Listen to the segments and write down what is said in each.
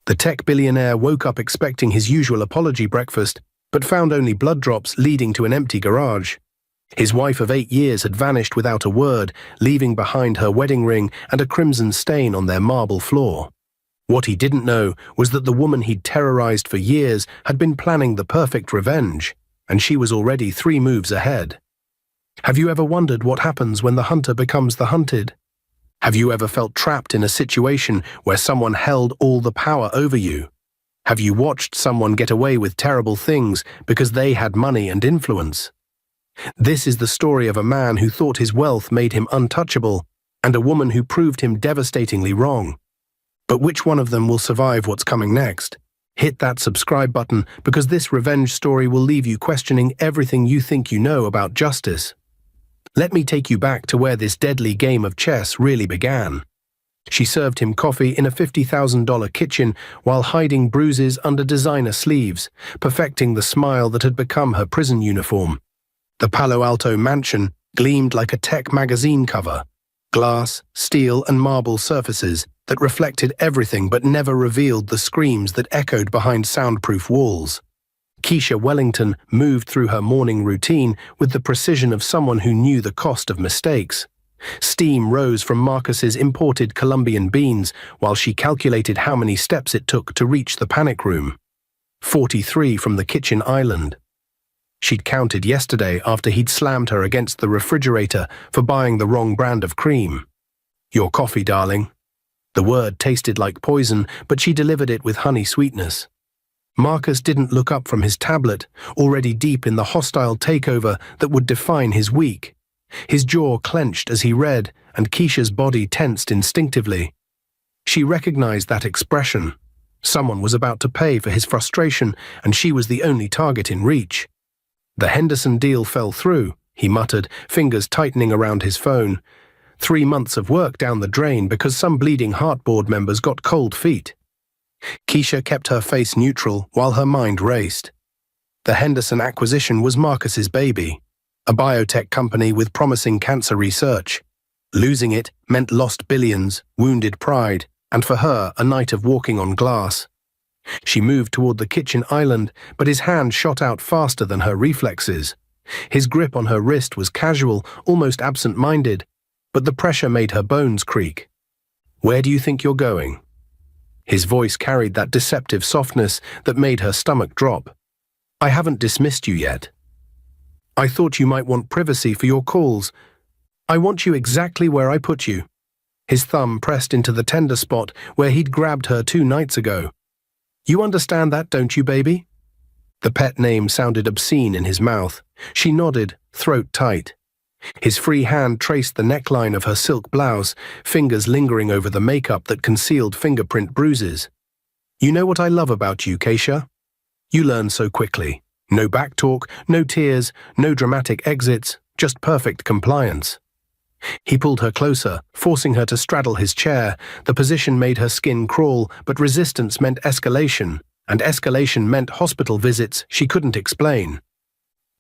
The tech billionaire woke up expecting his usual apology breakfast, but found only blood drops leading to an empty garage. His wife of 8 years had vanished without a word, leaving behind her wedding ring and a crimson stain on their marble floor. What he didn't know was that the woman he'd terrorized for years had been planning the perfect revenge, and she was already 3 moves ahead. Have you ever wondered what happens when the hunter becomes the hunted? Have you ever felt trapped in a situation where someone held all the power over you? Have you watched someone get away with terrible things because they had money and influence? This is the story of a man who thought his wealth made him untouchable, and a woman who proved him devastatingly wrong. But which one of them will survive what's coming next? Hit that subscribe button, because this revenge story will leave you questioning everything you think you know about justice. Let me take you back to where this deadly game of chess really began. She served him coffee in a $50,000 kitchen while hiding bruises under designer sleeves, perfecting the smile that had become her prison uniform. The Palo Alto mansion gleamed like a tech magazine cover. Glass, steel, and marble surfaces that reflected everything but never revealed the screams that echoed behind soundproof walls. Keisha Wellington moved through her morning routine with the precision of someone who knew the cost of mistakes. Steam rose from Marcus's imported Colombian beans while she calculated how many steps it took to reach the panic room. 43 from the kitchen island. She'd counted yesterday after he'd slammed her against the refrigerator for buying the wrong brand of cream. Your coffee, darling. The word tasted like poison, but she delivered it with honey sweetness. Marcus didn't look up from his tablet, already deep in the hostile takeover that would define his week. His jaw clenched as he read, and Keisha's body tensed instinctively. She recognized that expression. Someone was about to pay for his frustration, and she was the only target in reach. The Henderson deal fell through, he muttered, fingers tightening around his phone. 3 months of work down the drain because some bleeding heart board members got cold feet. Keisha kept her face neutral while her mind raced. The Henderson acquisition was Marcus's baby, a biotech company with promising cancer research. Losing it meant lost billions, wounded pride, and for her, a night of walking on glass. She moved toward the kitchen island, but his hand shot out faster than her reflexes. His grip on her wrist was casual, almost absent-minded, but the pressure made her bones creak. Where do you think you're going? His voice carried that deceptive softness that made her stomach drop. I haven't dismissed you yet. I thought you might want privacy for your calls. I want you exactly where I put you. His thumb pressed into the tender spot where he'd grabbed her 2 nights ago. You understand that, don't you, baby? The pet name sounded obscene in his mouth. She nodded, throat tight. His free hand traced the neckline of her silk blouse, fingers lingering over the makeup that concealed fingerprint bruises. You know what I love about you, Keisha? You learn so quickly. No backtalk, no tears, no dramatic exits, just perfect compliance. He pulled her closer, forcing her to straddle his chair. The position made her skin crawl, but resistance meant escalation, and escalation meant hospital visits she couldn't explain.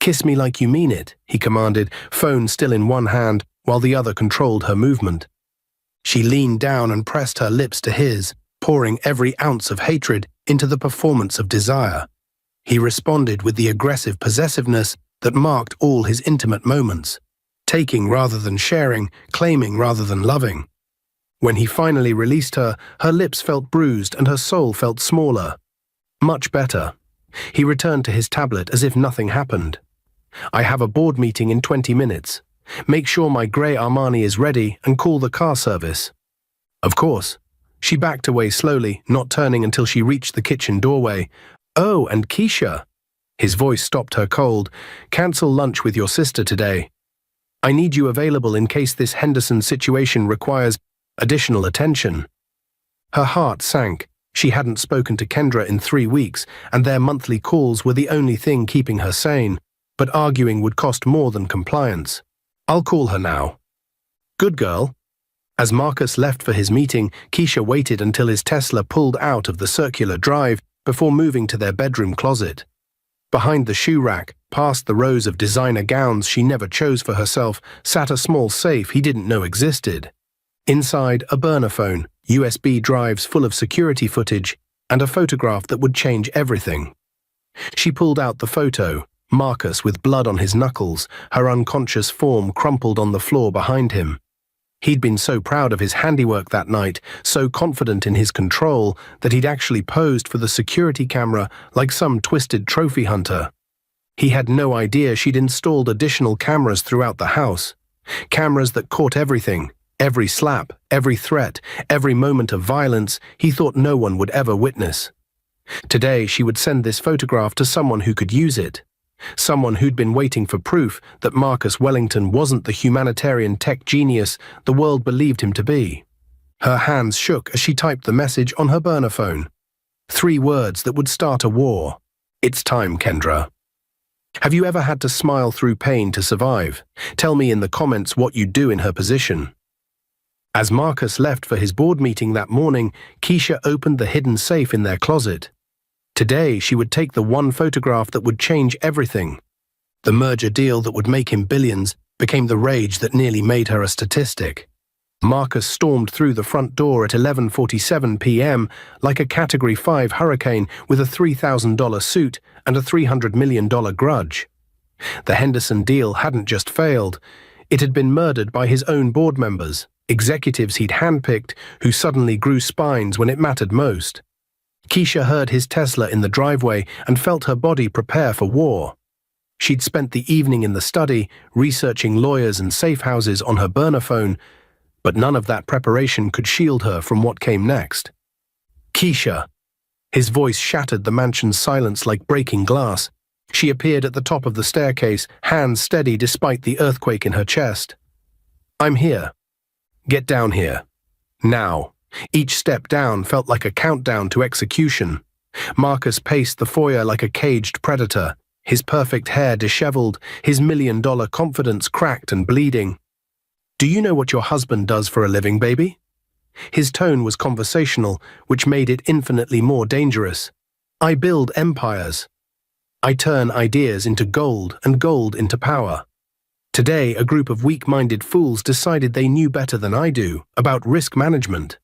Kiss me like you mean it, he commanded, phone still in one hand, while the other controlled her movement. She leaned down and pressed her lips to his, pouring every ounce of hatred into the performance of desire. He responded with the aggressive possessiveness that marked all his intimate moments, taking rather than sharing, claiming rather than loving. When he finally released her, her lips felt bruised and her soul felt smaller. Much better. He returned to his tablet as if nothing happened. I have a board meeting in 20 minutes. Make sure my grey Armani is ready and call the car service. Of course. She backed away slowly, not turning until she reached the kitchen doorway. Oh, and Keisha. His voice stopped her cold. Cancel lunch with your sister today. I need you available in case this Henderson situation requires additional attention. Her heart sank. She hadn't spoken to Kendra in 3 weeks, and their monthly calls were the only thing keeping her sane. But arguing would cost more than compliance. I'll call her now. Good girl. As Marcus left for his meeting, Keisha waited until his Tesla pulled out of the circular drive before moving to their bedroom closet. Behind the shoe rack, past the rows of designer gowns she never chose for herself, sat a small safe he didn't know existed. Inside, a burner phone, USB drives full of security footage, and a photograph that would change everything. She pulled out the photo, Marcus with blood on his knuckles, her unconscious form crumpled on the floor behind him. He'd been so proud of his handiwork that night, so confident in his control, that he'd actually posed for the security camera like some twisted trophy hunter. He had no idea she'd installed additional cameras throughout the house. Cameras that caught everything, every slap, every threat, every moment of violence he thought no one would ever witness. Today she would send this photograph to someone who could use it. Someone who'd been waiting for proof that Marcus Wellington wasn't the humanitarian tech genius the world believed him to be. Her hands shook as she typed the message on her burner phone. 3 words that would start a war. It's time, Kendra. Have you ever had to smile through pain to survive? Tell me in the comments what you'd do in her position. As Marcus left for his board meeting that morning, Keisha opened the hidden safe in their closet. Today, she would take the one photograph that would change everything. The merger deal that would make him billions became the rage that nearly made her a statistic. Marcus stormed through the front door at 11:47 p.m. like a Category 5 hurricane with a $3,000 suit and a $300 million grudge. The Henderson deal hadn't just failed. It had been murdered by his own board members, executives he'd handpicked who suddenly grew spines when it mattered most. Keisha heard his Tesla in the driveway and felt her body prepare for war. She'd spent the evening in the study, researching lawyers and safe houses on her burner phone, but none of that preparation could shield her from what came next. Keisha. His voice shattered the mansion's silence like breaking glass. She appeared at the top of the staircase, hands steady despite the earthquake in her chest. I'm here. Get down here. Now. Each step down felt like a countdown to execution. Marcus paced the foyer like a caged predator, his perfect hair disheveled, his $1 million confidence cracked and bleeding. Do you know what your husband does for a living, baby? His tone was conversational, which made it infinitely more dangerous. I build empires. I turn ideas into gold and gold into power. Today, a group of weak-minded fools decided they knew better than I do about risk management.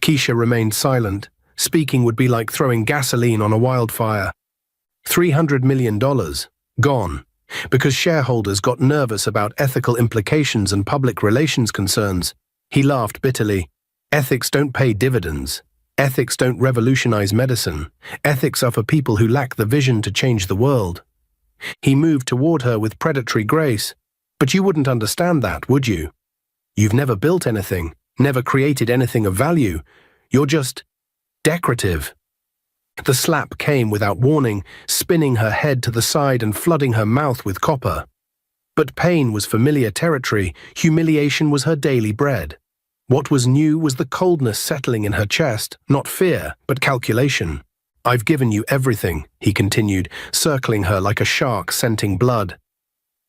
Keisha remained silent. Speaking would be like throwing gasoline on a wildfire. $300 million. Gone. Because shareholders got nervous about ethical implications and public relations concerns. He laughed bitterly. Ethics don't pay dividends. Ethics don't revolutionize medicine. Ethics are for people who lack the vision to change the world. He moved toward her with predatory grace. But you wouldn't understand that, would you? You've never built anything. Never created anything of value. You're just decorative. The slap came without warning, spinning her head to the side and flooding her mouth with copper. But pain was familiar territory, humiliation was her daily bread. What was new was the coldness settling in her chest, not fear, but calculation. I've given you everything, he continued, circling her like a shark scenting blood.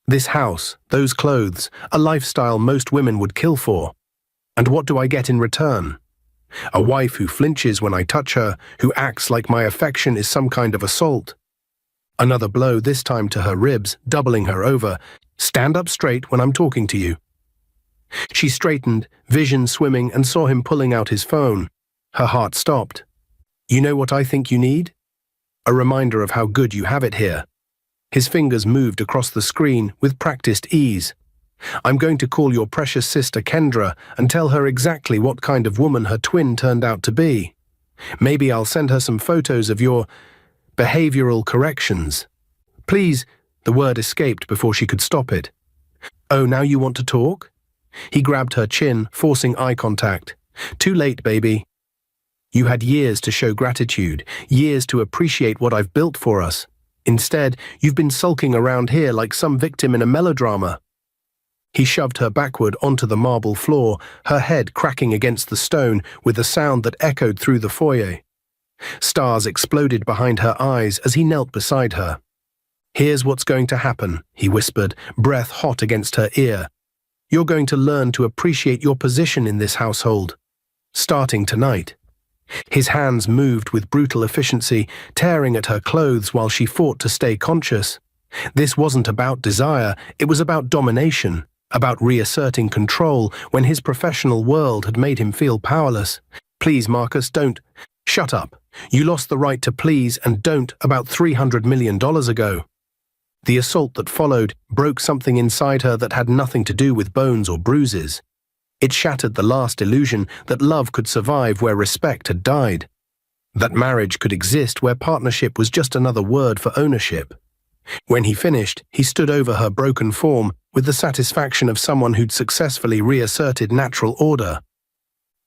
This house, those clothes, a lifestyle most women would kill for. And what do I get in return? A wife who flinches when I touch her, who acts like my affection is some kind of assault. Another blow, this time to her ribs, doubling her over. Stand up straight when I'm talking to you. She straightened, vision swimming, and saw him pulling out his phone. Her heart stopped. You know what I think you need? A reminder of how good you have it here. His fingers moved across the screen with practiced ease. I'm going to call your precious sister Kendra and tell her exactly what kind of woman her twin turned out to be. Maybe I'll send her some photos of your behavioral corrections. Please, the word escaped before she could stop it. Oh, now you want to talk? He grabbed her chin, forcing eye contact. Too late, baby. You had years to show gratitude, years to appreciate what I've built for us. Instead, you've been sulking around here like some victim in a melodrama. He shoved her backward onto the marble floor, her head cracking against the stone with a sound that echoed through the foyer. Stars exploded behind her eyes as he knelt beside her. Here's what's going to happen, he whispered, breath hot against her ear. You're going to learn to appreciate your position in this household. Starting tonight. His hands moved with brutal efficiency, tearing at her clothes while she fought to stay conscious. This wasn't about desire, it was about domination. About reasserting control when his professional world had made him feel powerless. Please, Marcus, don't. Shut up. You lost the right to please and don't about $300 million ago. The assault that followed broke something inside her that had nothing to do with bones or bruises. It shattered the last illusion that love could survive where respect had died. That marriage could exist where partnership was just another word for ownership. When he finished, he stood over her broken form with the satisfaction of someone who'd successfully reasserted natural order.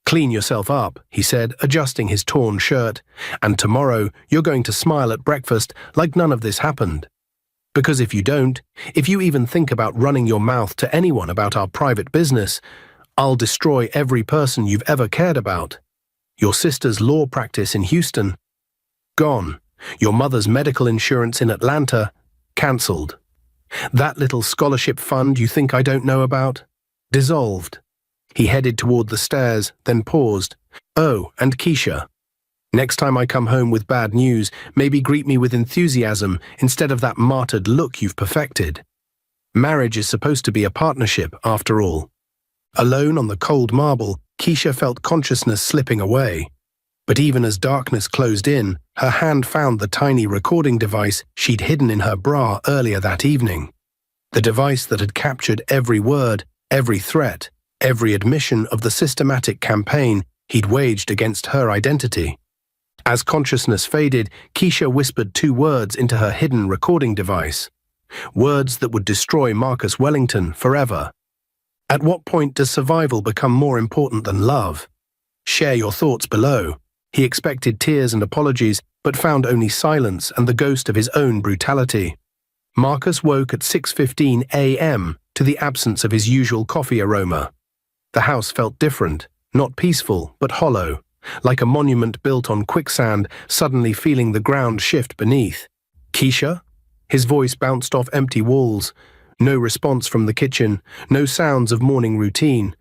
"Clean yourself up," he said, adjusting his torn shirt, "and tomorrow you're going to smile at breakfast like none of this happened. Because if you don't, if you even think about running your mouth to anyone about our private business, I'll destroy every person you've ever cared about. Your sister's law practice in Houston, gone. Your mother's medical insurance in Atlanta, cancelled. That little scholarship fund you think I don't know about, dissolved." He headed toward the stairs, then paused. "Oh, and Keisha. Next time I come home with bad news, maybe greet me with enthusiasm instead of that martyred look you've perfected. Marriage is supposed to be a partnership, after all." Alone on the cold marble, Keisha felt consciousness slipping away. But even as darkness closed in, her hand found the tiny recording device she'd hidden in her bra earlier that evening. The device that had captured every word, every threat, every admission of the systematic campaign he'd waged against her identity. As consciousness faded, Keisha whispered 2 words into her hidden recording device. Words that would destroy Marcus Wellington forever. At what point does survival become more important than love? Share your thoughts below. He expected tears and apologies, but found only silence and the ghost of his own brutality. Marcus woke at 6:15 a.m. to the absence of his usual coffee aroma. The house felt different, not peaceful, but hollow, like a monument built on quicksand, suddenly feeling the ground shift beneath. "Keisha?" His voice bounced off empty walls. No response from the kitchen, no sounds of morning routine.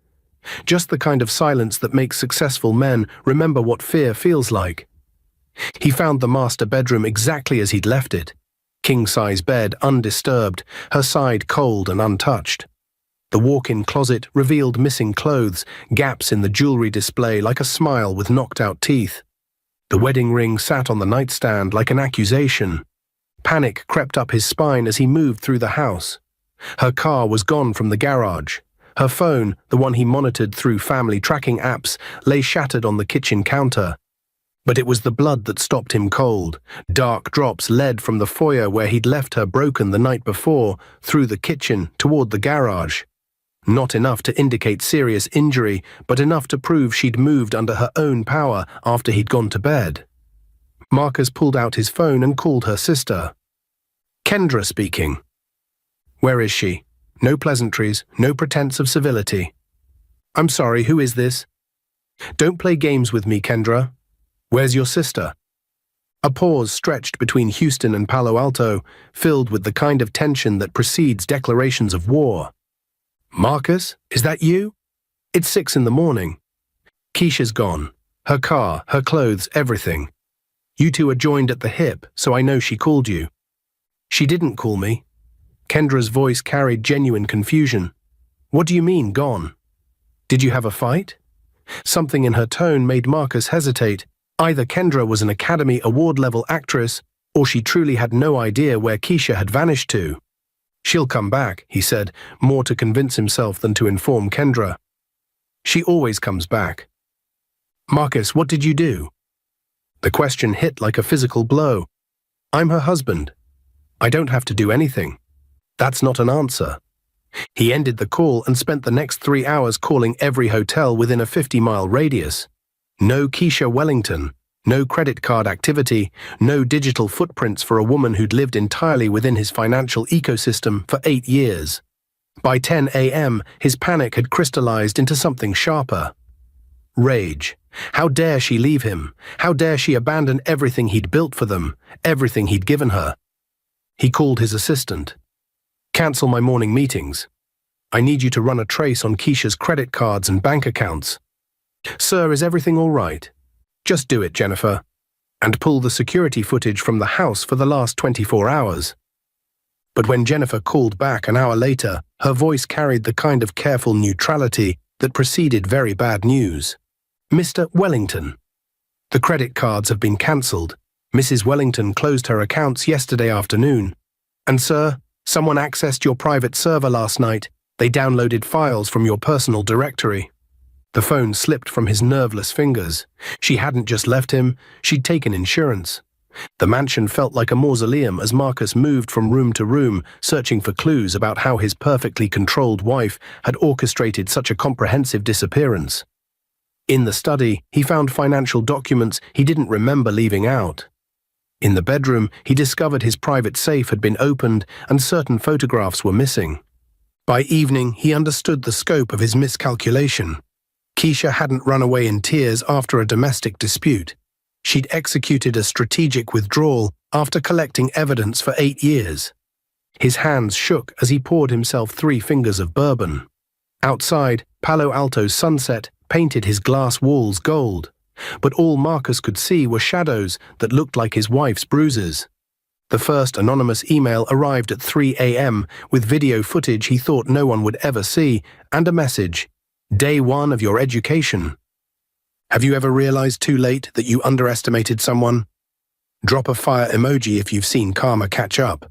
Just the kind of silence that makes successful men remember what fear feels like. He found the master bedroom exactly as he'd left it. King-size bed, undisturbed, her side cold and untouched. The walk-in closet revealed missing clothes, gaps in the jewelry display like a smile with knocked-out teeth. The wedding ring sat on the nightstand like an accusation. Panic crept up his spine as he moved through the house. Her car was gone from the garage. Her phone, the one he monitored through family tracking apps, lay shattered on the kitchen counter. But it was the blood that stopped him cold. Dark drops led from the foyer where he'd left her broken the night before, through the kitchen, toward the garage. Not enough to indicate serious injury, but enough to prove she'd moved under her own power after he'd gone to bed. Marcus pulled out his phone and called her sister. "Kendra speaking." "Where is she?" No pleasantries, no pretense of civility. "I'm sorry, who is this?" "Don't play games with me, Kendra. Where's your sister?" A pause stretched between Houston and Palo Alto, filled with the kind of tension that precedes declarations of war. "Marcus, is that you? It's 6 in the morning. Keisha's gone. Her car, her clothes, everything. You two are joined at the hip, so I know she called you." "She didn't call me." Kendra's voice carried genuine confusion. "What do you mean, gone? Did you have a fight?" Something in her tone made Marcus hesitate. Either Kendra was an Academy Award-level actress, or she truly had no idea where Keisha had vanished to. "She'll come back," he said, more to convince himself than to inform Kendra. "She always comes back." "Marcus, what did you do?" The question hit like a physical blow. "I'm her husband. I don't have to do anything." That's not an answer. He ended the call and spent the next 3 hours calling every hotel within a 50-mile radius. No Keisha Wellington, no credit card activity, no digital footprints for a woman who'd lived entirely within his financial ecosystem for 8 years. By 10 a.m., his panic had crystallized into something sharper. Rage. How dare she leave him? How dare she abandon everything he'd built for them, everything he'd given her? He called his assistant. "Cancel my morning meetings. I need you to run a trace on Keisha's credit cards and bank accounts." "Sir, is everything all right?" "Just do it, Jennifer. And pull the security footage from the house for the last 24 hours. But when Jennifer called back an hour later, her voice carried the kind of careful neutrality that preceded very bad news. "Mr. Wellington." The credit cards have been cancelled. Mrs. Wellington closed her accounts yesterday afternoon. And sir, someone accessed your private server last night. They downloaded files from your personal directory. The phone slipped from his nerveless fingers. She hadn't just left him, she'd taken insurance. The mansion felt like a mausoleum as Marcus moved from room to room, searching for clues about how his perfectly controlled wife had orchestrated such a comprehensive disappearance. In the study, he found financial documents he didn't remember leaving out. In the bedroom, he discovered his private safe had been opened and certain photographs were missing. By evening, he understood the scope of his miscalculation. Keisha hadn't run away in tears after a domestic dispute. She'd executed a strategic withdrawal after collecting evidence for 8 years. His hands shook as he poured himself 3 fingers of bourbon. Outside, Palo Alto's sunset painted his glass walls gold, but all Marcus could see were shadows that looked like his wife's bruises. The first anonymous email arrived at 3 a.m. with video footage he thought no one would ever see, and a message, "Day 1 of your education." Have you ever realized too late that you underestimated someone? Drop a fire emoji if you've seen karma catch up.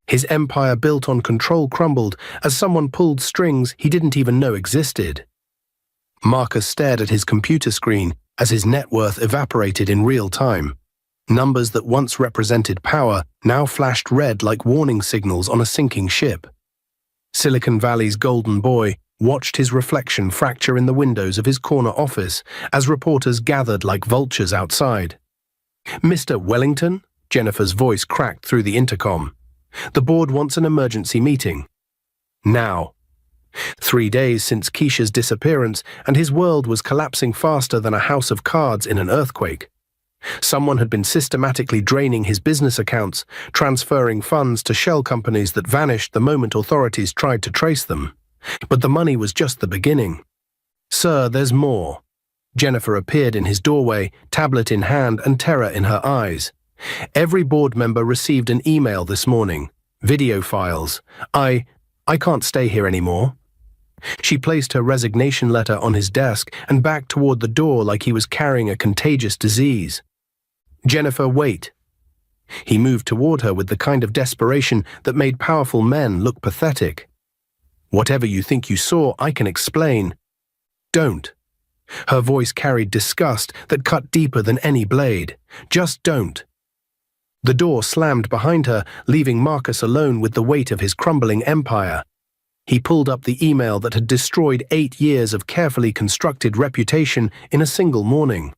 His empire built on control crumbled as someone pulled strings he didn't even know existed. Marcus stared at his computer screen as his net worth evaporated in real time. Numbers that once represented power now flashed red like warning signals on a sinking ship. Silicon Valley's golden boy watched his reflection fracture in the windows of his corner office as reporters gathered like vultures outside. "Mr. Wellington?" Jennifer's voice cracked through the intercom. "The board wants an emergency meeting. Now." 3 days since Keisha's disappearance, and his world was collapsing faster than a house of cards in an earthquake. Someone had been systematically draining his business accounts, transferring funds to shell companies that vanished the moment authorities tried to trace them. But the money was just the beginning. "Sir, there's more." Jennifer appeared in his doorway, tablet in hand and terror in her eyes. "Every board member received an email this morning. Video files. I can't stay here anymore." She placed her resignation letter on his desk and backed toward the door like he was carrying a contagious disease. "Jennifer, wait." He moved toward her with the kind of desperation that made powerful men look pathetic. "Whatever you think you saw, I can explain." "Don't." Her voice carried disgust that cut deeper than any blade. "Just don't." The door slammed behind her, leaving Marcus alone with the weight of his crumbling empire. He pulled up the email that had destroyed 8 years of carefully constructed reputation in a single morning.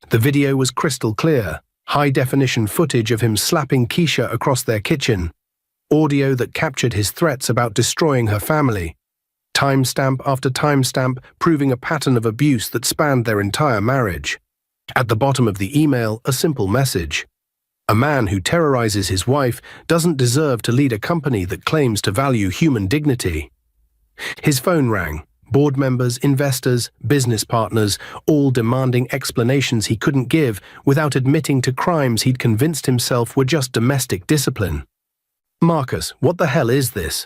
The video was crystal clear, high-definition footage of him slapping Keisha across their kitchen, audio that captured his threats about destroying her family, timestamp after timestamp proving a pattern of abuse that spanned their entire marriage. At the bottom of the email, a simple message. A man who terrorizes his wife doesn't deserve to lead a company that claims to value human dignity. His phone rang. Board members, investors, business partners, all demanding explanations he couldn't give without admitting to crimes he'd convinced himself were just domestic discipline. "Marcus, what the hell is this?"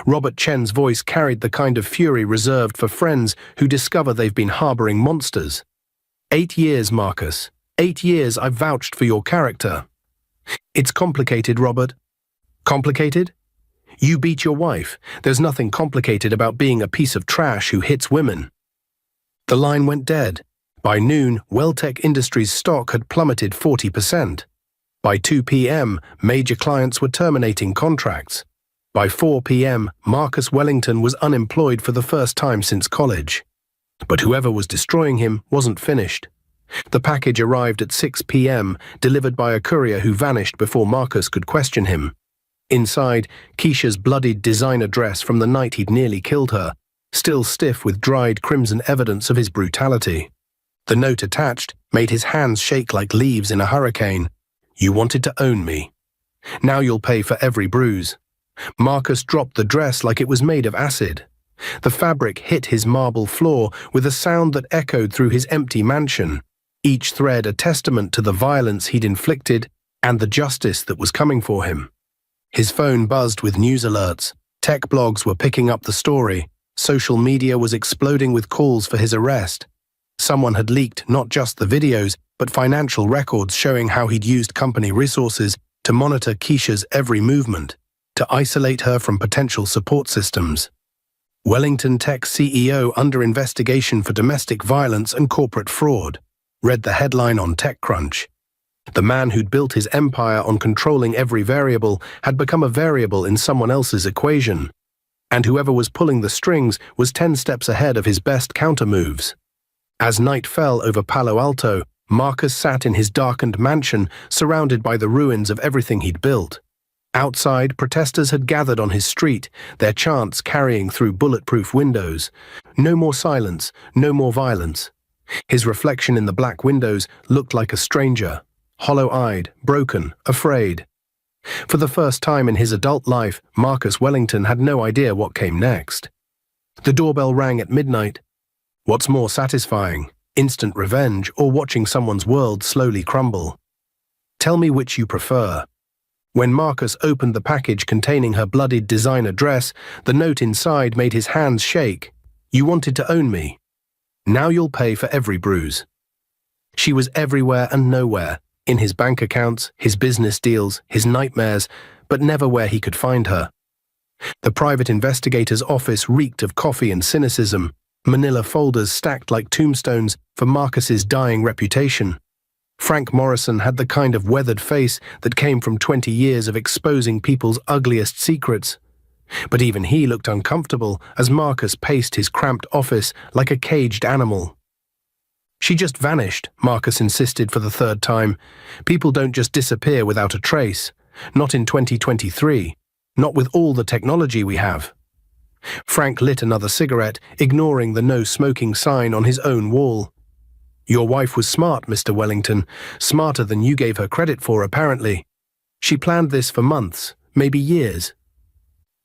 Robert Chen's voice carried the kind of fury reserved for friends who discover they've been harboring monsters. 8 years, Marcus. 8 years I've vouched for your character. "It's complicated, Robert." "Complicated? You beat your wife. There's nothing complicated about being a piece of trash who hits women." The line went dead. By noon, Welltech Industries' stock had plummeted 40%. By 2 p.m., major clients were terminating contracts. By 4 p.m., Marcus Wellington was unemployed for the first time since college. But whoever was destroying him wasn't finished. The package arrived at 6 p.m., delivered by a courier who vanished before Marcus could question him. Inside, Keisha's bloodied designer dress from the night he'd nearly killed her, still stiff with dried crimson evidence of his brutality. The note attached made his hands shake like leaves in a hurricane. "You wanted to own me. Now you'll pay for every bruise." Marcus dropped the dress like it was made of acid. The fabric hit his marble floor with a sound that echoed through his empty mansion, each thread a testament to the violence he'd inflicted and the justice that was coming for him. His phone buzzed with news alerts. Tech blogs were picking up the story. Social media was exploding with calls for his arrest. Someone had leaked not just the videos, but financial records showing how he'd used company resources to monitor Keisha's every movement, to isolate her from potential support systems. Wellington Tech CEO under investigation for domestic violence and corporate fraud, read the headline on TechCrunch. The man who'd built his empire on controlling every variable had become a variable in someone else's equation, and whoever was pulling the strings was 10 steps ahead of his best countermoves. As night fell over Palo Alto, Marcus sat in his darkened mansion, surrounded by the ruins of everything he'd built. Outside, protesters had gathered on his street, their chants carrying through bulletproof windows. No more silence, no more violence. His reflection in the black windows looked like a stranger, hollow-eyed, broken, afraid. For the first time in his adult life, Marcus Wellington had no idea what came next. The doorbell rang at midnight. What's more satisfying, instant revenge or watching someone's world slowly crumble? Tell me which you prefer. When Marcus opened the package containing her bloodied designer dress, the note inside made his hands shake. You wanted to own me. Now you'll pay for every bruise. She was everywhere and nowhere, in his bank accounts, his business deals, his nightmares, but never where he could find her. The private investigator's office reeked of coffee and cynicism, manila folders stacked like tombstones for Marcus's dying reputation. Frank Morrison had the kind of weathered face that came from 20 years of exposing people's ugliest secrets. But even he looked uncomfortable as Marcus paced his cramped office like a caged animal. She just vanished, Marcus insisted for the third time. People don't just disappear without a trace. Not in 2023. Not with all the technology we have. Frank lit another cigarette, ignoring the no smoking sign on his own wall. Your wife was smart, Mr. Wellington, smarter than you gave her credit for, apparently. She planned this for months, maybe years.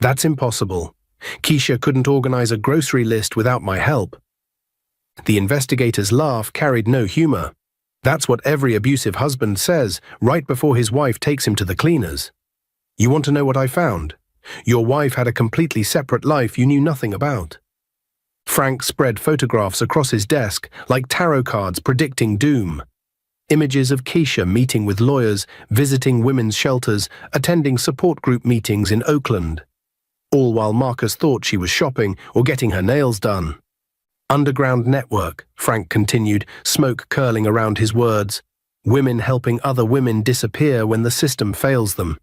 That's impossible. Keisha couldn't organize a grocery list without my help. The investigator's laugh carried no humor. That's what every abusive husband says right before his wife takes him to the cleaners. You want to know what I found? Your wife had a completely separate life you knew nothing about. Frank spread photographs across his desk like tarot cards predicting doom. Images of Keisha meeting with lawyers, visiting women's shelters, attending support group meetings in Oakland. All while Marcus thought she was shopping or getting her nails done. Underground network, Frank continued, smoke curling around his words. Women helping other women disappear when the system fails them.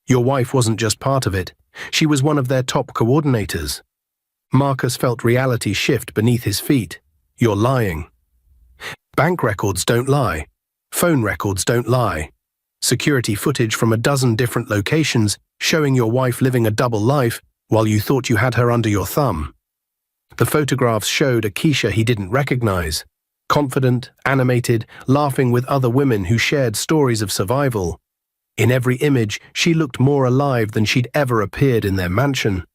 Your wife wasn't just part of it. She was one of their top coordinators. Marcus felt reality shift beneath his feet. You're lying. Bank records don't lie. Phone records don't lie. Security footage from a dozen different locations showing your wife living a double life while you thought you had her under your thumb. The photographs showed a Keisha he didn't recognize. Confident, animated, laughing with other women who shared stories of survival. In every image, she looked more alive than she'd ever appeared in their mansion.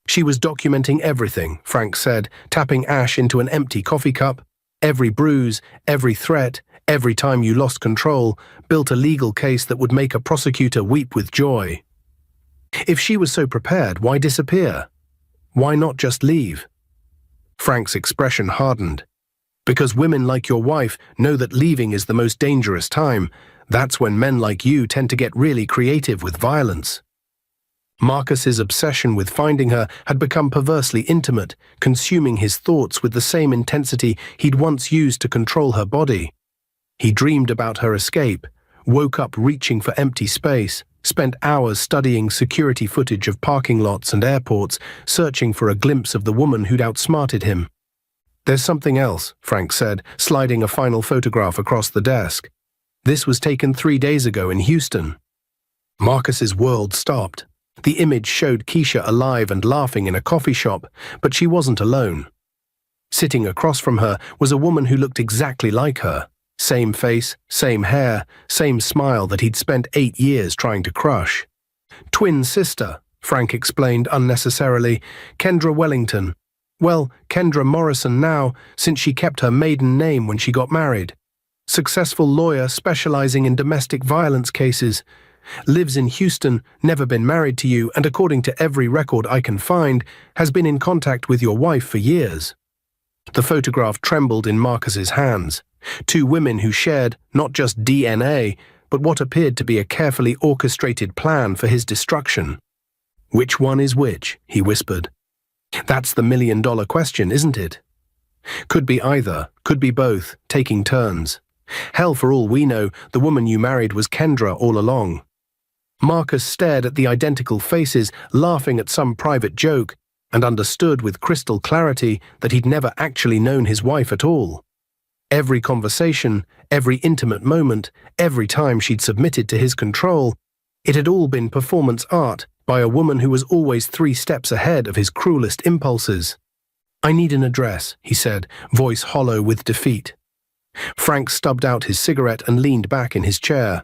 She was documenting everything, Frank said, tapping ash into an empty coffee cup. Every bruise, every threat, every time you lost control, built a legal case that would make a prosecutor weep with joy. If she was so prepared, why disappear? Why not just leave? Frank's expression hardened. Because women like your wife know that leaving is the most dangerous time. That's when men like you tend to get really creative with violence. Marcus's obsession with finding her had become perversely intimate, consuming his thoughts with the same intensity he'd once used to control her body. He dreamed about her escape, woke up reaching for empty space, spent hours studying security footage of parking lots and airports, searching for a glimpse of the woman who'd outsmarted him. There's something else, Frank said, sliding a final photograph across the desk. This was taken 3 days ago in Houston. Marcus's world stopped. The image showed Keisha alive and laughing in a coffee shop, but she wasn't alone. Sitting across from her was a woman who looked exactly like her. Same face, same hair, same smile that he'd spent 8 years trying to crush. Twin sister, Frank explained unnecessarily, Kendra Wellington. Well, Kendra Morrison now, since she kept her maiden name when she got married. Successful lawyer specializing in domestic violence cases. Lives in Houston, never been married to you, and according to every record I can find, has been in contact with your wife for years. The photograph trembled in Marcus's hands. Two women who shared not just DNA, but what appeared to be a carefully orchestrated plan for his destruction. "Which one is which?" he whispered. "That's the million-dollar question, isn't it? Could be either, could be both, taking turns. Hell, for all we know, the woman you married was Kendra all along." Marcus stared at the identical faces, laughing at some private joke, and understood with crystal clarity that he'd never actually known his wife at all. Every conversation, every intimate moment, every time she'd submitted to his control, it had all been performance art by a woman who was always 3 steps ahead of his cruelest impulses. "I need an address," he said, voice hollow with defeat. Frank stubbed out his cigarette and leaned back in his chair.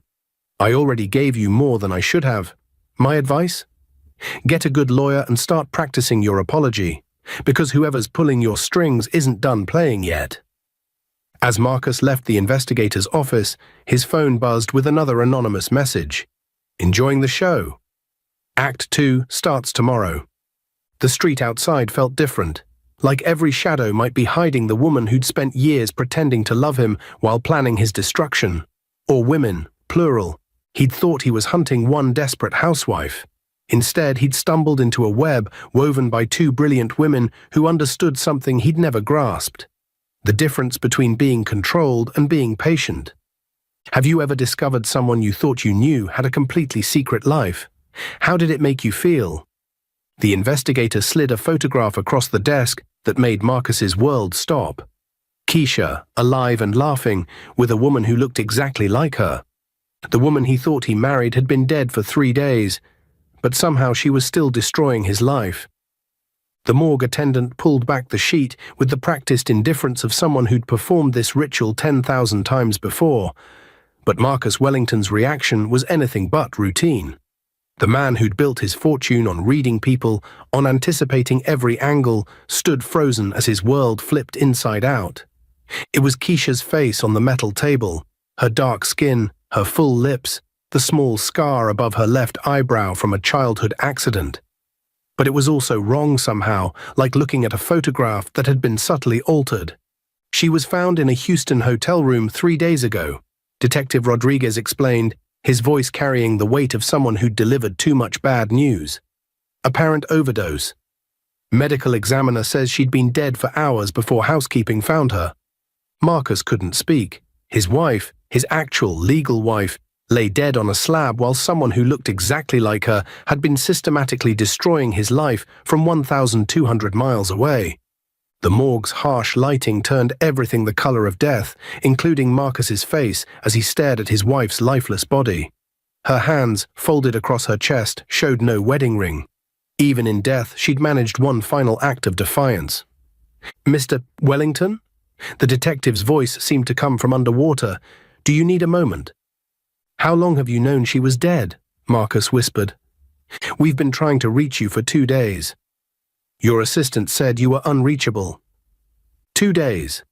"I already gave you more than I should have. My advice? Get a good lawyer and start practicing your apology, because whoever's pulling your strings isn't done playing yet." As Marcus left the investigator's office, his phone buzzed with another anonymous message. "Enjoying the show? Act 2 starts tomorrow." The street outside felt different, like every shadow might be hiding the woman who'd spent years pretending to love him while planning his destruction. Or women, plural. He'd thought he was hunting one desperate housewife. Instead, he'd stumbled into a web woven by 2 brilliant women who understood something he'd never grasped: the difference between being controlled and being patient. Have you ever discovered someone you thought you knew had a completely secret life? How did it make you feel? The investigator slid a photograph across the desk that made Marcus's world stop. Keisha, alive and laughing, with a woman who looked exactly like her. The woman he thought he married had been dead for 3 days, but somehow she was still destroying his life. The morgue attendant pulled back the sheet with the practiced indifference of someone who'd performed this ritual 10,000 times before, but Marcus Wellington's reaction was anything but routine. The man who'd built his fortune on reading people, on anticipating every angle, stood frozen as his world flipped inside out. It was Keisha's face on the metal table, her dark skin, her full lips, the small scar above her left eyebrow from a childhood accident. But it was also wrong somehow, like looking at a photograph that had been subtly altered. "She was found in a Houston hotel room 3 days ago," Detective Rodriguez explained, his voice carrying the weight of someone who'd delivered too much bad news. "Apparent overdose. Medical examiner says she'd been dead for hours before housekeeping found her." Marcus couldn't speak. His wife, his actual legal wife, lay dead on a slab while someone who looked exactly like her had been systematically destroying his life from 1,200 miles away. The morgue's harsh lighting turned everything the color of death, including Marcus's face as he stared at his wife's lifeless body. Her hands, folded across her chest, showed no wedding ring. Even in death, she'd managed one final act of defiance. "Mr. Wellington?" The detective's voice seemed to come from underwater. "Do you need a moment?" "How long have you known she was dead?" Marcus whispered. "We've been trying to reach you for 2 days. Your assistant said you were unreachable." 2 days.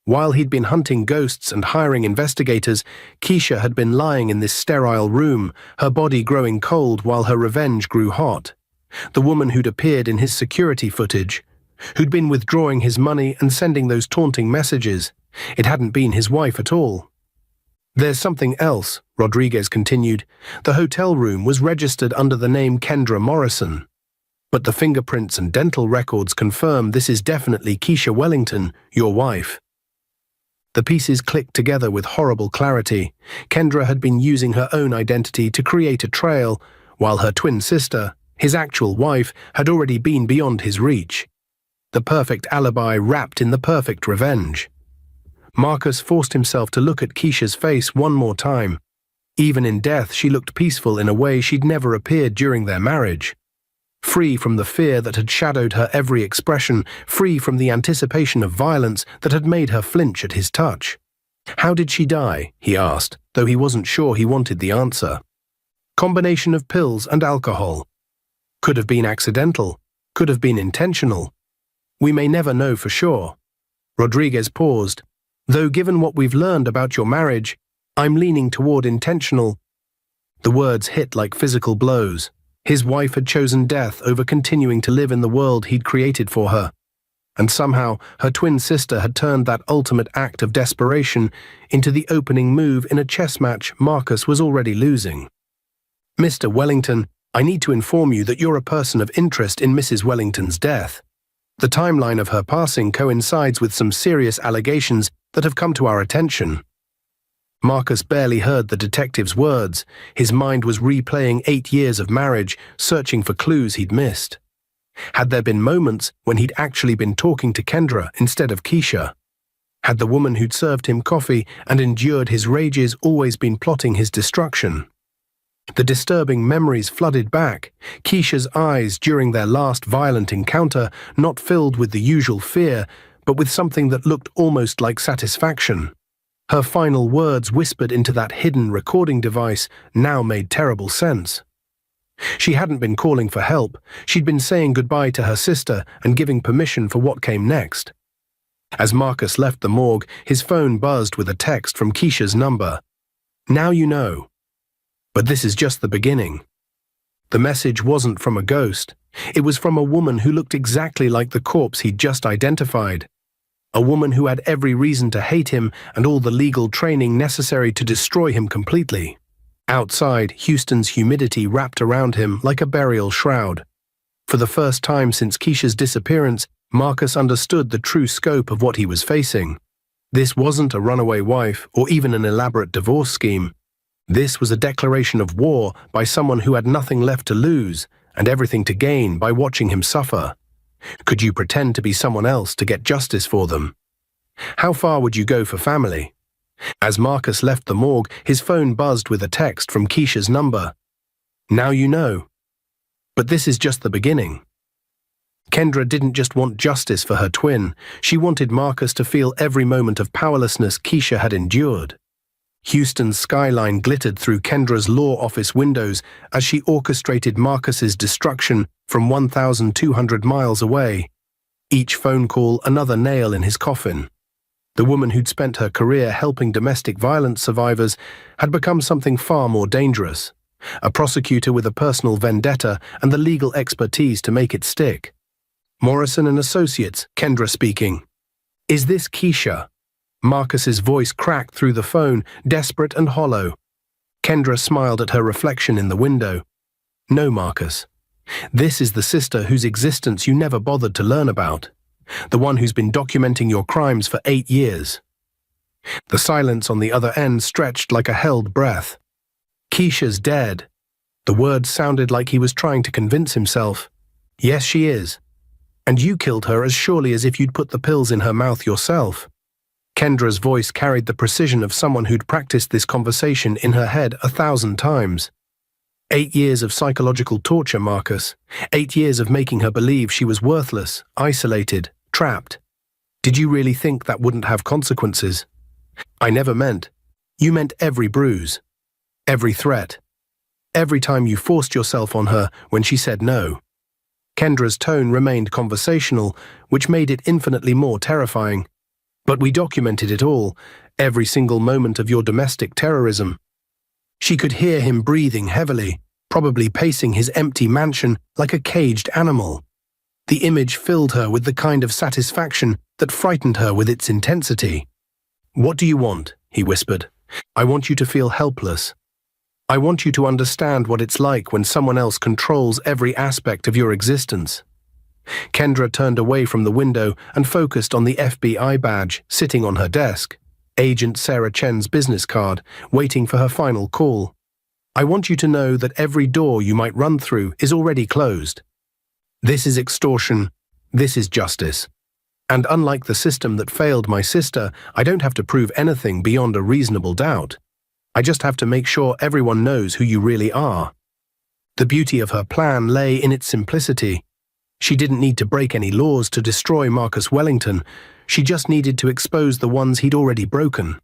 While he'd been hunting ghosts and hiring investigators, Keisha had been lying in this sterile room, her body growing cold while her revenge grew hot. The woman who'd appeared in his security footage, who'd been withdrawing his money and sending those taunting messages, it hadn't been his wife at all. "There's something else," Rodriguez continued. "The hotel room was registered under the name Kendra Morrison. But the fingerprints and dental records confirm this is definitely Keisha Wellington, your wife." The pieces clicked together with horrible clarity. Kendra had been using her own identity to create a trail, while her twin sister, his actual wife, had already been beyond his reach. The perfect alibi wrapped in the perfect revenge. Marcus forced himself to look at Keisha's face one more time. Even in death, she looked peaceful in a way she'd never appeared during their marriage. Free from the fear that had shadowed her every expression, free from the anticipation of violence that had made her flinch at his touch. "How did she die?" he asked, though he wasn't sure he wanted the answer. "Combination of pills and alcohol. Could have been accidental, could have been intentional. We may never know for sure." Rodriguez paused. "Though given what we've learned about your marriage, I'm leaning toward intentional." The words hit like physical blows. His wife had chosen death over continuing to live in the world he'd created for her. And somehow her twin sister had turned that ultimate act of desperation into the opening move in a chess match Marcus was already losing. "Mr. Wellington, I need to inform you that you're a person of interest in Mrs. Wellington's death. The timeline of her passing coincides with some serious allegations that have come to our attention." Marcus barely heard the detective's words. His mind was replaying 8 years of marriage, searching for clues he'd missed. Had there been moments when he'd actually been talking to Kendra instead of Keisha? Had the woman who'd served him coffee and endured his rages always been plotting his destruction? The disturbing memories flooded back, Keisha's eyes during their last violent encounter not filled with the usual fear, but with something that looked almost like satisfaction. Her final words whispered into that hidden recording device now made terrible sense. She hadn't been calling for help, she'd been saying goodbye to her sister and giving permission for what came next. As Marcus left the morgue, his phone buzzed with a text from Keisha's number. "Now you know. But this is just the beginning." The message wasn't from a ghost. It was from a woman who looked exactly like the corpse he'd just identified. A woman who had every reason to hate him and all the legal training necessary to destroy him completely. Outside, Houston's humidity wrapped around him like a burial shroud. For the first time since Keisha's disappearance, Marcus understood the true scope of what he was facing. This wasn't a runaway wife or even an elaborate divorce scheme. This was a declaration of war by someone who had nothing left to lose and everything to gain by watching him suffer. Could you pretend to be someone else to get justice for them? How far would you go for family? As Marcus left the morgue, his phone buzzed with a text from Keisha's number. "Now you know. But this is just the beginning." Kendra didn't just want justice for her twin, she wanted Marcus to feel every moment of powerlessness Keisha had endured. Houston's skyline glittered through Kendra's law office windows as she orchestrated Marcus's destruction from 1,200 miles away. Each phone call another nail in his coffin. The woman who'd spent her career helping domestic violence survivors had become something far more dangerous. A prosecutor with a personal vendetta and the legal expertise to make it stick. "Morrison and Associates," Kendra speaking. "Is this Keisha?" Marcus's voice cracked through the phone, desperate and hollow. Kendra smiled at her reflection in the window. "No, Marcus. This is the sister whose existence you never bothered to learn about. The one who's been documenting your crimes for 8 years." The silence on the other end stretched like a held breath. "Keisha's dead." The words sounded like he was trying to convince himself. "Yes, she is. And you killed her as surely as if you'd put the pills in her mouth yourself." Kendra's voice carried the precision of someone who'd practiced this conversation in her head 1,000 times. 8 years of psychological torture, Marcus. 8 years of making her believe she was worthless, isolated, trapped. Did you really think that wouldn't have consequences? I never meant. You meant every bruise, every threat, every time you forced yourself on her when she said no. Kendra's tone remained conversational, which made it infinitely more terrifying. But we documented it all, every single moment of your domestic terrorism. She could hear him breathing heavily, probably pacing his empty mansion like a caged animal. The image filled her with the kind of satisfaction that frightened her with its intensity. "What do you want?" he whispered. "I want you to feel helpless. I want you to understand what it's like when someone else controls every aspect of your existence." Kendra turned away from the window and focused on the FBI badge sitting on her desk, Agent Sarah Chen's business card, waiting for her final call. "I want you to know that every door you might run through is already closed. This is extortion. This is justice. And unlike the system that failed my sister, I don't have to prove anything beyond a reasonable doubt. I just have to make sure everyone knows who you really are." The beauty of her plan lay in its simplicity. She didn't need to break any laws to destroy Marcus Wellington. She just needed to expose the ones he'd already broken.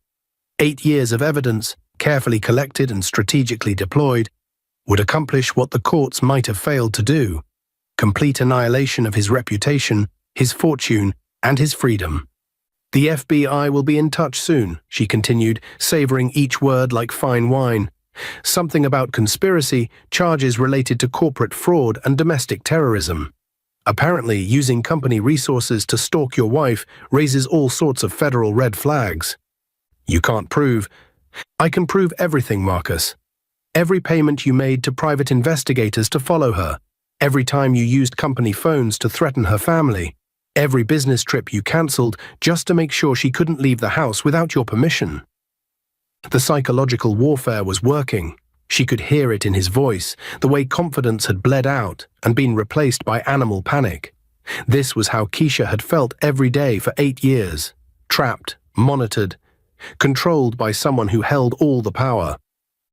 8 years of evidence, carefully collected and strategically deployed, would accomplish what the courts might have failed to do: complete annihilation of his reputation, his fortune, and his freedom. "The FBI will be in touch soon," she continued, savoring each word like fine wine. "Something about conspiracy, charges related to corporate fraud and domestic terrorism. Apparently, using company resources to stalk your wife raises all sorts of federal red flags. You can't prove. I can prove everything, Marcus. Every payment you made to private investigators to follow her, every time you used company phones to threaten her family, every business trip you cancelled just to make sure she couldn't leave the house without your permission. The psychological warfare was working. She could hear it in his voice, the way confidence had bled out and been replaced by animal panic. This was how Keisha had felt every day for 8 years, trapped, monitored, controlled by someone who held all the power.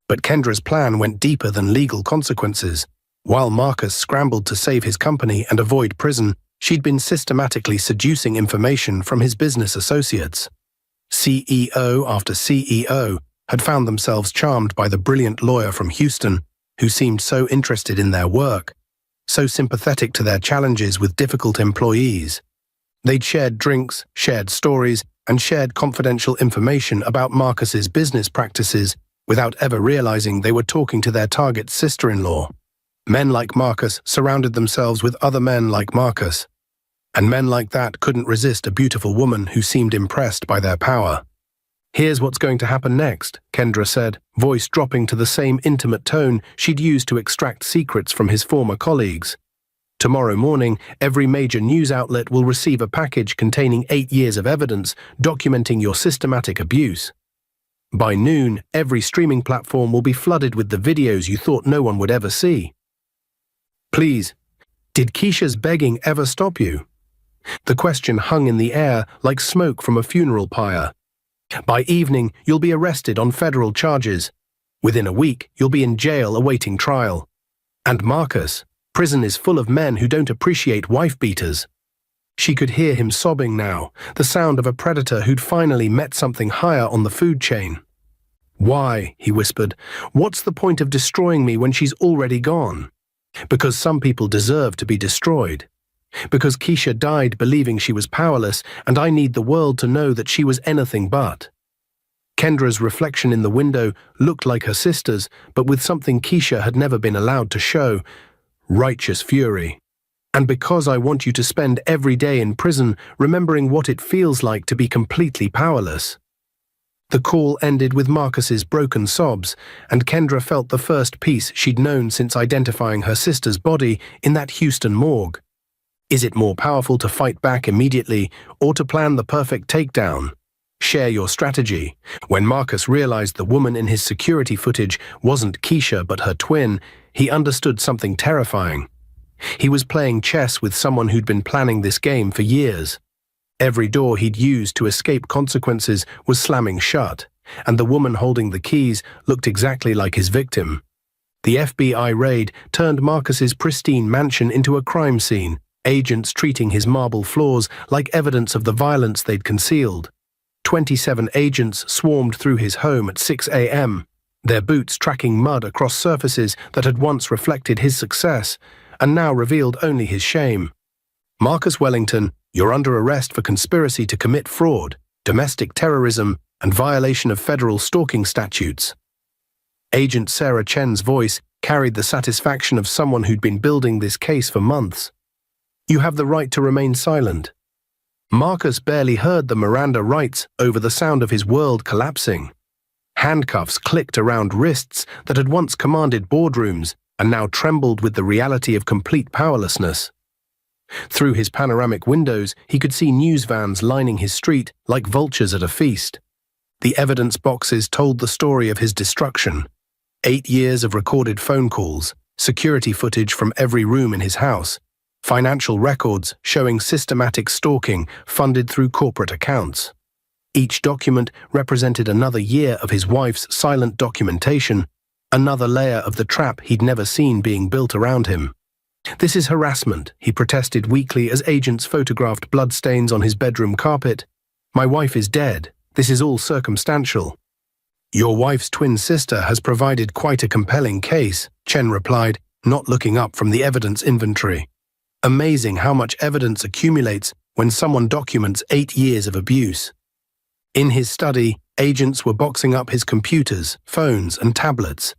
But Kendra's plan went deeper than legal consequences. While Marcus scrambled to save his company and avoid prison, she'd been systematically seducing information from his business associates. CEO after CEO had found themselves charmed by the brilliant lawyer from Houston, who seemed so interested in their work, so sympathetic to their challenges with difficult employees. They'd shared drinks, shared stories, and shared confidential information about Marcus's business practices without ever realizing they were talking to their target's sister-in-law. Men like Marcus surrounded themselves with other men like Marcus, and men like that couldn't resist a beautiful woman who seemed impressed by their power. "Here's what's going to happen next," Kendra said, voice dropping to the same intimate tone she'd used to extract secrets from his former colleagues. "Tomorrow morning, every major news outlet will receive a package containing 8 years of evidence documenting your systematic abuse. By noon, every streaming platform will be flooded with the videos you thought no one would ever see." "Please, did Keisha's begging ever stop you?" The question hung in the air like smoke from a funeral pyre. "By evening, you'll be arrested on federal charges. Within a week, you'll be in jail awaiting trial. And Marcus, prison is full of men who don't appreciate wife-beaters." She could hear him sobbing now, the sound of a predator who'd finally met something higher on the food chain. "Why?" he whispered. "What's the point of destroying me when she's already gone? Because some people deserve to be destroyed. Because Keisha died believing she was powerless, and I need the world to know that she was anything but." Kendra's reflection in the window looked like her sister's, but with something Keisha had never been allowed to show: righteous fury. "And because I want you to spend every day in prison remembering what it feels like to be completely powerless." The call ended with Marcus's broken sobs, and Kendra felt the first peace she'd known since identifying her sister's body in that Houston morgue. Is it more powerful to fight back immediately or to plan the perfect takedown? Share your strategy. When Marcus realized the woman in his security footage wasn't Keisha but her twin, he understood something terrifying. He was playing chess with someone who'd been planning this game for years. Every door he'd used to escape consequences was slamming shut, and the woman holding the keys looked exactly like his victim. The FBI raid turned Marcus's pristine mansion into a crime scene, agents treating his marble floors like evidence of the violence they'd concealed. 27 agents swarmed through his home at 6 a.m., their boots tracking mud across surfaces that had once reflected his success and now revealed only his shame. "Marcus Wellington, you're under arrest for conspiracy to commit fraud, domestic terrorism, and violation of federal stalking statutes." Agent Sarah Chen's voice carried the satisfaction of someone who'd been building this case for months. "You have the right to remain silent." Marcus barely heard the Miranda rights over the sound of his world collapsing. Handcuffs clicked around wrists that had once commanded boardrooms and now trembled with the reality of complete powerlessness. Through his panoramic windows, he could see news vans lining his street like vultures at a feast. The evidence boxes told the story of his destruction. 8 years of recorded phone calls, security footage from every room in his house, financial records showing systematic stalking funded through corporate accounts. Each document represented another year of his wife's silent documentation, another layer of the trap he'd never seen being built around him. "This is harassment," he protested weakly as agents photographed bloodstains on his bedroom carpet. "My wife is dead. This is all circumstantial." "Your wife's twin sister has provided quite a compelling case," Chen replied, not looking up from the evidence inventory. "Amazing how much evidence accumulates when someone documents 8 years of abuse." In his study, agents were boxing up his computers, phones, and tablets.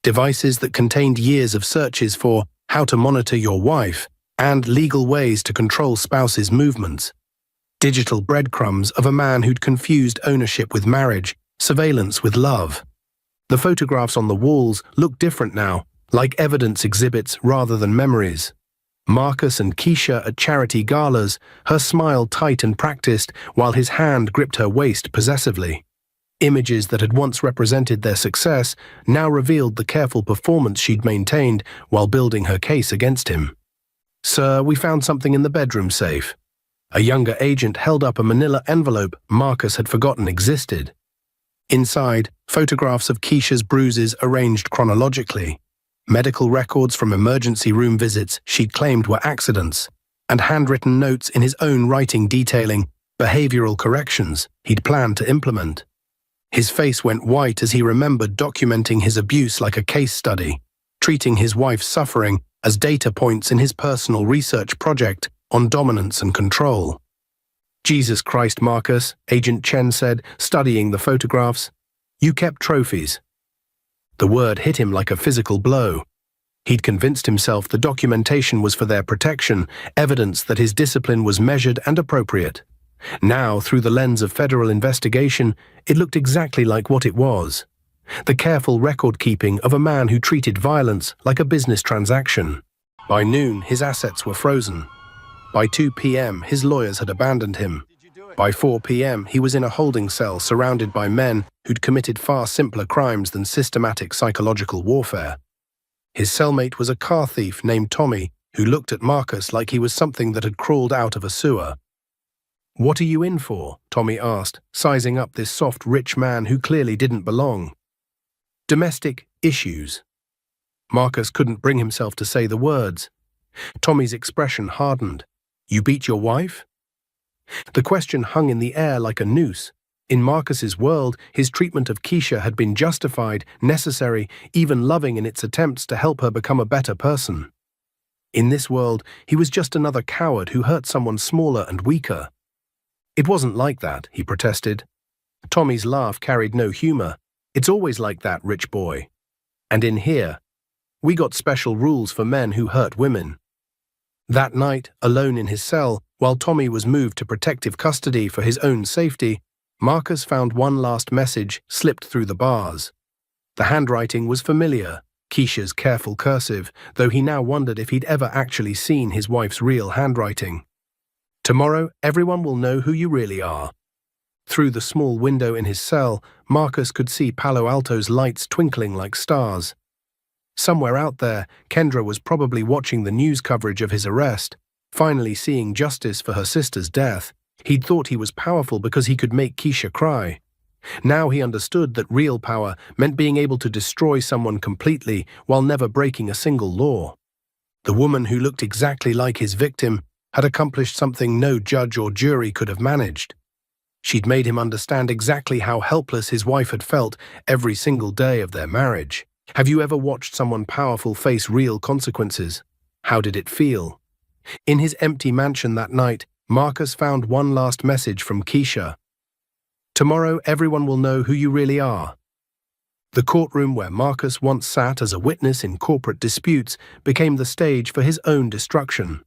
Devices that contained years of searches for "how to monitor your wife" and legal ways to control spouses' movements. Digital breadcrumbs of a man who'd confused ownership with marriage, surveillance with love. The photographs on the walls looked different now, like evidence exhibits rather than memories. Marcus and Keisha at charity galas, her smile tight and practiced, while his hand gripped her waist possessively. Images that had once represented their success now revealed the careful performance she'd maintained while building her case against him. "Sir, we found something in the bedroom safe." A younger agent held up a manila envelope Marcus had forgotten existed. Inside, photographs of Keisha's bruises arranged chronologically, medical records from emergency room visits she'd claimed were accidents, and handwritten notes in his own writing detailing behavioral corrections he'd planned to implement. His face went white as he remembered documenting his abuse like a case study, treating his wife's suffering as data points in his personal research project on dominance and control. "Jesus Christ, Marcus," Agent Chen said, studying the photographs. "You kept trophies." The word hit him like a physical blow. He'd convinced himself the documentation was for their protection, evidence that his discipline was measured and appropriate. Now, through the lens of federal investigation, it looked exactly like what it was. The careful record-keeping of a man who treated violence like a business transaction. By noon, his assets were frozen. By 2 p.m., his lawyers had abandoned him. By 4 p.m., he was in a holding cell surrounded by men who'd committed far simpler crimes than systematic psychological warfare. His cellmate was a car thief named Tommy, who looked at Marcus like he was something that had crawled out of a sewer. "What are you in for?" Tommy asked, sizing up this soft, rich man who clearly didn't belong. "Domestic issues." Marcus couldn't bring himself to say the words. Tommy's expression hardened. "You beat your wife?" The question hung in the air like a noose. In Marcus's world, his treatment of Keisha had been justified, necessary, even loving in its attempts to help her become a better person. In this world, he was just another coward who hurt someone smaller and weaker. "It wasn't like that," he protested. Tommy's laugh carried no humor. "It's always like that, rich boy. And in here, we got special rules for men who hurt women." That night, alone in his cell, while Tommy was moved to protective custody for his own safety, Marcus found one last message slipped through the bars. The handwriting was familiar, Keisha's careful cursive, though he now wondered if he'd ever actually seen his wife's real handwriting. "Tomorrow, everyone will know who you really are." Through the small window in his cell, Marcus could see Palo Alto's lights twinkling like stars. Somewhere out there, Kendra was probably watching the news coverage of his arrest, finally seeing justice for her sister's death. He'd thought he was powerful because he could make Keisha cry. Now he understood that real power meant being able to destroy someone completely while never breaking a single law. The woman who looked exactly like his victim had accomplished something no judge or jury could have managed. She'd made him understand exactly how helpless his wife had felt every single day of their marriage. Have you ever watched someone powerful face real consequences? How did it feel? In his empty mansion that night, Marcus found one last message from Keisha. "Tomorrow, everyone will know who you really are." The courtroom where Marcus once sat as a witness in corporate disputes became the stage for his own destruction.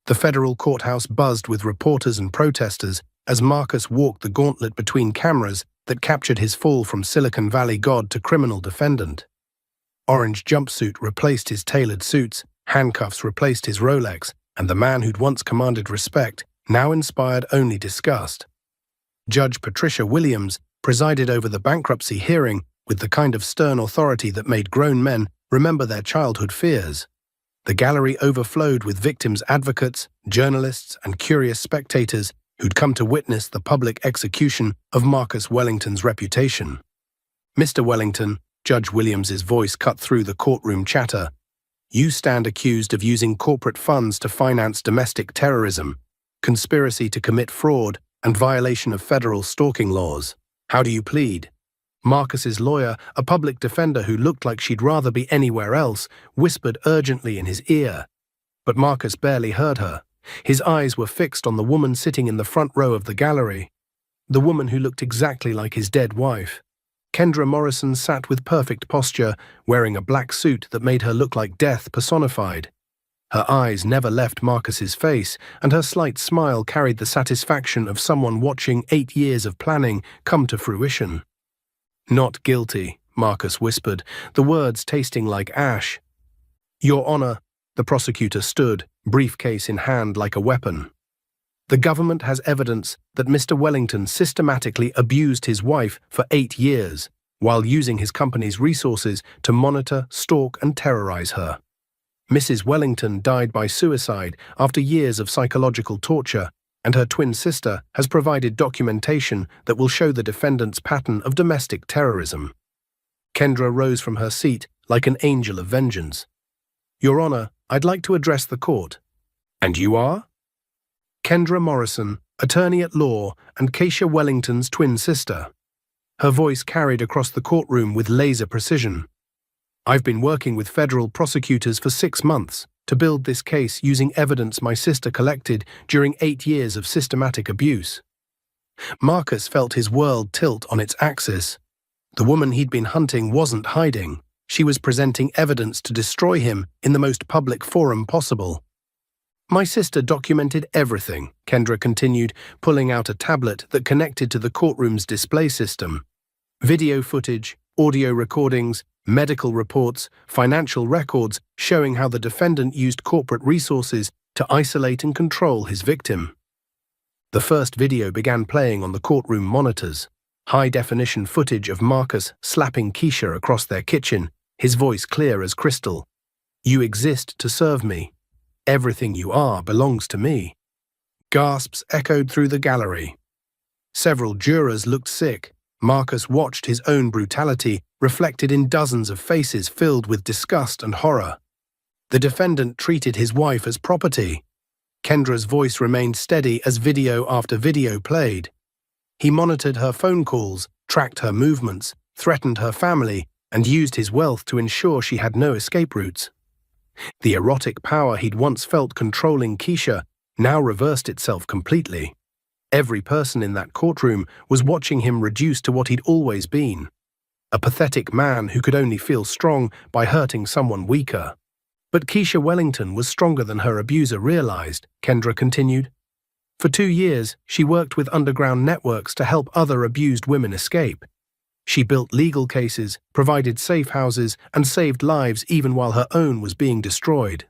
The federal courthouse buzzed with reporters and protesters as Marcus walked the gauntlet between cameras that captured his fall from Silicon Valley god to criminal defendant. Orange jumpsuit replaced his tailored suits, handcuffs replaced his Rolex, and the man who'd once commanded respect now inspired only disgust. Judge Patricia Williams presided over the bankruptcy hearing with the kind of stern authority that made grown men remember their childhood fears. The gallery overflowed with victims' advocates, journalists, and curious spectators who'd come to witness the public execution of Marcus Wellington's reputation. "Mr. Wellington," Judge Williams's voice cut through the courtroom chatter, "you stand accused of using corporate funds to finance domestic terrorism, conspiracy to commit fraud, and violation of federal stalking laws. How do you plead?" Marcus's lawyer, a public defender who looked like she'd rather be anywhere else, whispered urgently in his ear. But Marcus barely heard her. His eyes were fixed on the woman sitting in the front row of the gallery, the woman who looked exactly like his dead wife. Kendra Morrison sat with perfect posture, wearing a black suit that made her look like death personified. Her eyes never left Marcus's face, and her slight smile carried the satisfaction of someone watching 8 years of planning come to fruition. "Not guilty," Marcus whispered, the words tasting like ash. "Your Honor," the prosecutor stood, briefcase in hand like a weapon. "The government has evidence that Mr. Wellington systematically abused his wife for 8 years, while using his company's resources to monitor, stalk, and terrorize her. Mrs. Wellington died by suicide after years of psychological torture, and her twin sister has provided documentation that will show the defendant's pattern of domestic terrorism." Kendra rose from her seat like an angel of vengeance. "Your Honor, I'd like to address the court." "And you are?" "Kendra Morrison, attorney at law and Keisha Wellington's twin sister." Her voice carried across the courtroom with laser precision. "I've been working with federal prosecutors for 6 months to build this case using evidence my sister collected during 8 years of systematic abuse." Marcus felt his world tilt on its axis. The woman he'd been hunting wasn't hiding. She was presenting evidence to destroy him in the most public forum possible. "My sister documented everything," Kendra continued, pulling out a tablet that connected to the courtroom's display system. "Video footage, audio recordings, medical reports, financial records showing how the defendant used corporate resources to isolate and control his victim." The first video began playing on the courtroom monitors. High-definition footage of Marcus slapping Keisha across their kitchen, his voice clear as crystal. "You exist to serve me. Everything you are belongs to me." Gasps echoed through the gallery. Several jurors looked sick. Marcus watched his own brutality reflected in dozens of faces filled with disgust and horror. The defendant treated his wife as property. Kendra's voice remained steady as video after video played. He monitored her phone calls, tracked her movements, threatened her family, and used his wealth to ensure she had no escape routes. The erotic power he'd once felt controlling Keisha now reversed itself completely. Every person in that courtroom was watching him reduced to what he'd always been, a pathetic man who could only feel strong by hurting someone weaker. "But Keisha Wellington was stronger than her abuser realized," Kendra continued. "For 2 years, she worked with underground networks to help other abused women escape. She built legal cases, provided safe houses, and saved lives even while her own was being destroyed."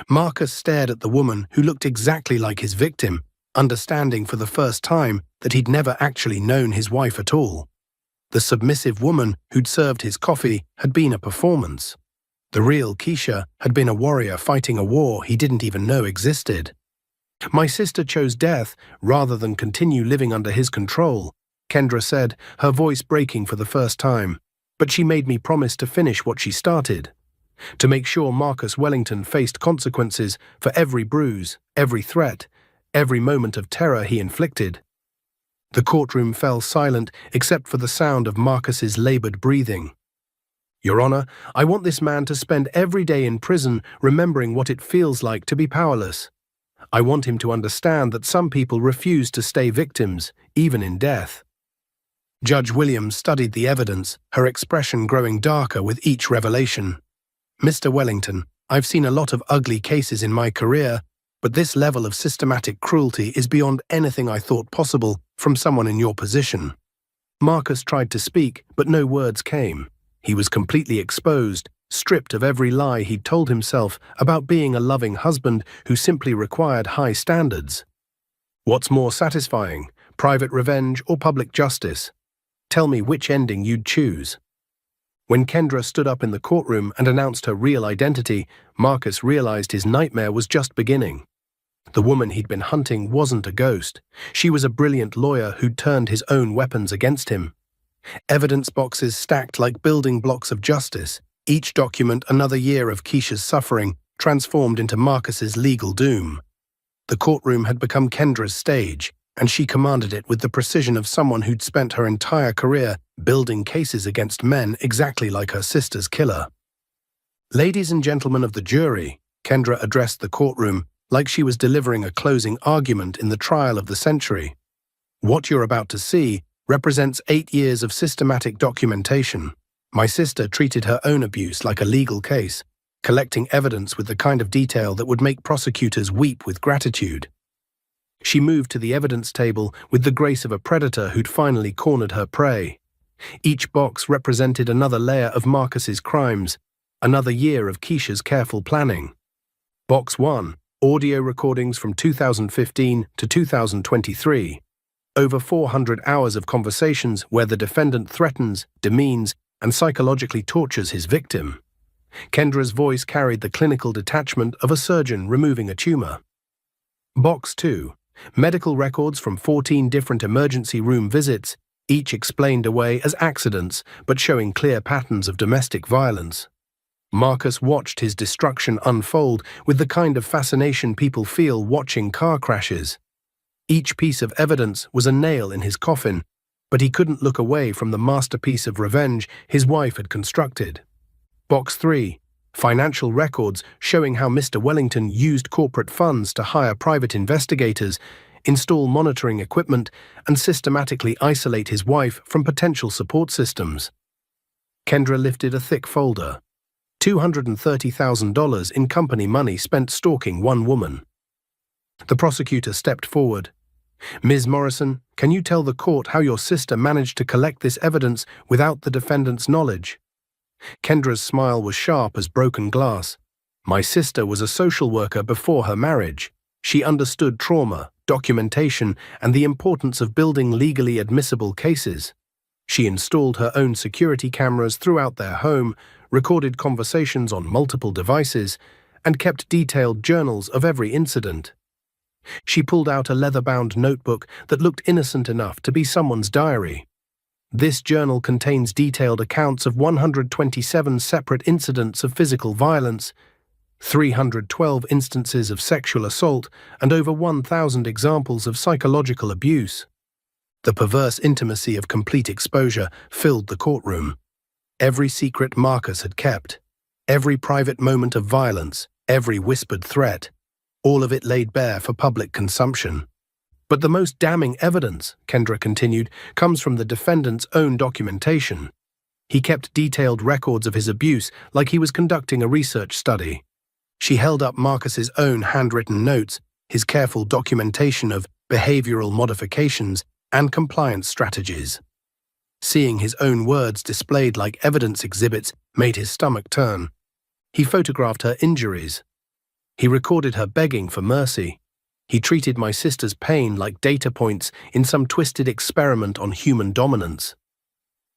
Marcus stared at the woman who looked exactly like his victim, understanding for the first time that he'd never actually known his wife at all. The submissive woman who'd served his coffee had been a performance. The real Keisha had been a warrior fighting a war he didn't even know existed. "My sister chose death rather than continue living under his control," Kendra said, her voice breaking for the first time. "But she made me promise to finish what she started, to make sure Marcus Wellington faced consequences for every bruise, every threat, every moment of terror he inflicted." The courtroom fell silent except for the sound of Marcus's labored breathing. "Your Honor, I want this man to spend every day in prison remembering what it feels like to be powerless. I want him to understand that some people refuse to stay victims, even in death." Judge Williams studied the evidence, her expression growing darker with each revelation. "Mr. Wellington, I've seen a lot of ugly cases in my career, but this level of systematic cruelty is beyond anything I thought possible from someone in your position." Marcus tried to speak, but no words came. He was completely exposed, stripped of every lie he'd told himself about being a loving husband who simply required high standards. "What's more satisfying, private revenge or public justice? Tell me which ending you'd choose." When Kendra stood up in the courtroom and announced her real identity, Marcus realized his nightmare was just beginning. The woman he'd been hunting wasn't a ghost. She was a brilliant lawyer who'd turned his own weapons against him. Evidence boxes stacked like building blocks of justice, each document another year of Keisha's suffering, transformed into Marcus's legal doom. The courtroom had become Kendra's stage, and she commanded it with the precision of someone who'd spent her entire career building cases against men exactly like her sister's killer. "Ladies and gentlemen of the jury," Kendra addressed the courtroom like she was delivering a closing argument in the trial of the century. "What you're about to see represents 8 years of systematic documentation. My sister treated her own abuse like a legal case, collecting evidence with the kind of detail that would make prosecutors weep with gratitude. She moved to the evidence table with the grace of a predator who'd finally cornered her prey. Each box represented another layer of Marcus's crimes, another year of Keisha's careful planning. Box 1. Audio recordings from 2015 to 2023. Over 400 hours of conversations where the defendant threatens, demeans, and psychologically tortures his victim. Kendra's voice carried the clinical detachment of a surgeon removing a tumor. Box 2. Medical records from 14 different emergency room visits, each explained away as accidents but showing clear patterns of domestic violence. Marcus watched his destruction unfold with the kind of fascination people feel watching car crashes. Each piece of evidence was a nail in his coffin, but he couldn't look away from the masterpiece of revenge his wife had constructed. Box 3. Financial records showing how Mr. Wellington used corporate funds to hire private investigators, install monitoring equipment, and systematically isolate his wife from potential support systems. Kendra lifted a thick folder. $230,000 in company money spent stalking one woman. The prosecutor stepped forward. Ms. Morrison, can you tell the court how your sister managed to collect this evidence without the defendant's knowledge? Kendra's smile was sharp as broken glass. My sister was a social worker before her marriage. She understood trauma, documentation, and the importance of building legally admissible cases. She installed her own security cameras throughout their home, recorded conversations on multiple devices, and kept detailed journals of every incident. She pulled out a leather-bound notebook that looked innocent enough to be someone's diary. This journal contains detailed accounts of 127 separate incidents of physical violence, 312 instances of sexual assault, and over 1,000 examples of psychological abuse. The perverse intimacy of complete exposure filled the courtroom. Every secret Marcus had kept, every private moment of violence, every whispered threat, all of it laid bare for public consumption. But the most damning evidence, Kendra continued, comes from the defendant's own documentation. He kept detailed records of his abuse like he was conducting a research study. She held up Marcus's own handwritten notes, his careful documentation of behavioral modifications and compliance strategies. Seeing his own words displayed like evidence exhibits made his stomach turn. He photographed her injuries. He recorded her begging for mercy. He treated my sister's pain like data points in some twisted experiment on human dominance.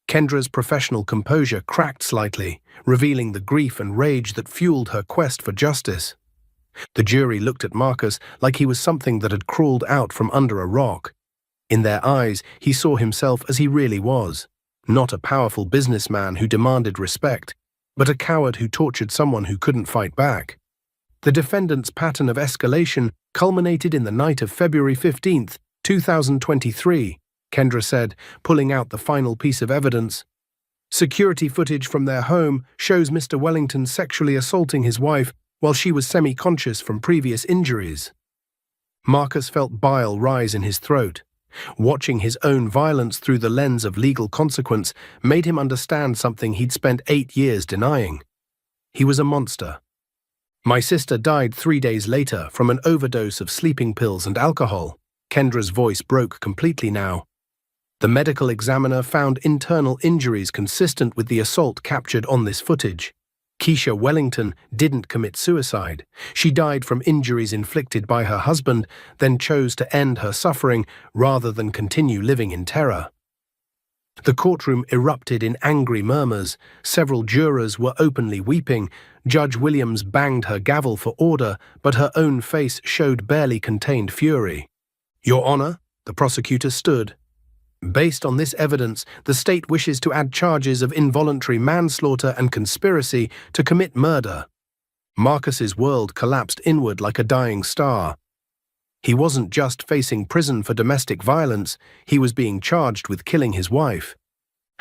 Kendra's professional composure cracked slightly, revealing the grief and rage that fueled her quest for justice. The jury looked at Marcus like he was something that had crawled out from under a rock. In their eyes, he saw himself as he really was, not a powerful businessman who demanded respect, but a coward who tortured someone who couldn't fight back. The defendant's pattern of escalation culminated in the night of February 15, 2023, Kendra said, pulling out the final piece of evidence. Security footage from their home shows Mr. Wellington sexually assaulting his wife while she was semi-conscious from previous injuries. Marcus felt bile rise in his throat. Watching his own violence through the lens of legal consequence made him understand something he'd spent 8 years denying. He was a monster. My sister died 3 days later from an overdose of sleeping pills and alcohol. Kendra's voice broke completely now. The medical examiner found internal injuries consistent with the assault captured on this footage. Keisha Wellington didn't commit suicide. She died from injuries inflicted by her husband, then chose to end her suffering rather than continue living in terror. The courtroom erupted in angry murmurs. Several jurors were openly weeping. Judge Williams banged her gavel for order, but her own face showed barely contained fury. Your Honor, the prosecutor stood. Based on this evidence, the state wishes to add charges of involuntary manslaughter and conspiracy to commit murder. Marcus's world collapsed inward like a dying star. He wasn't just facing prison for domestic violence, he was being charged with killing his wife.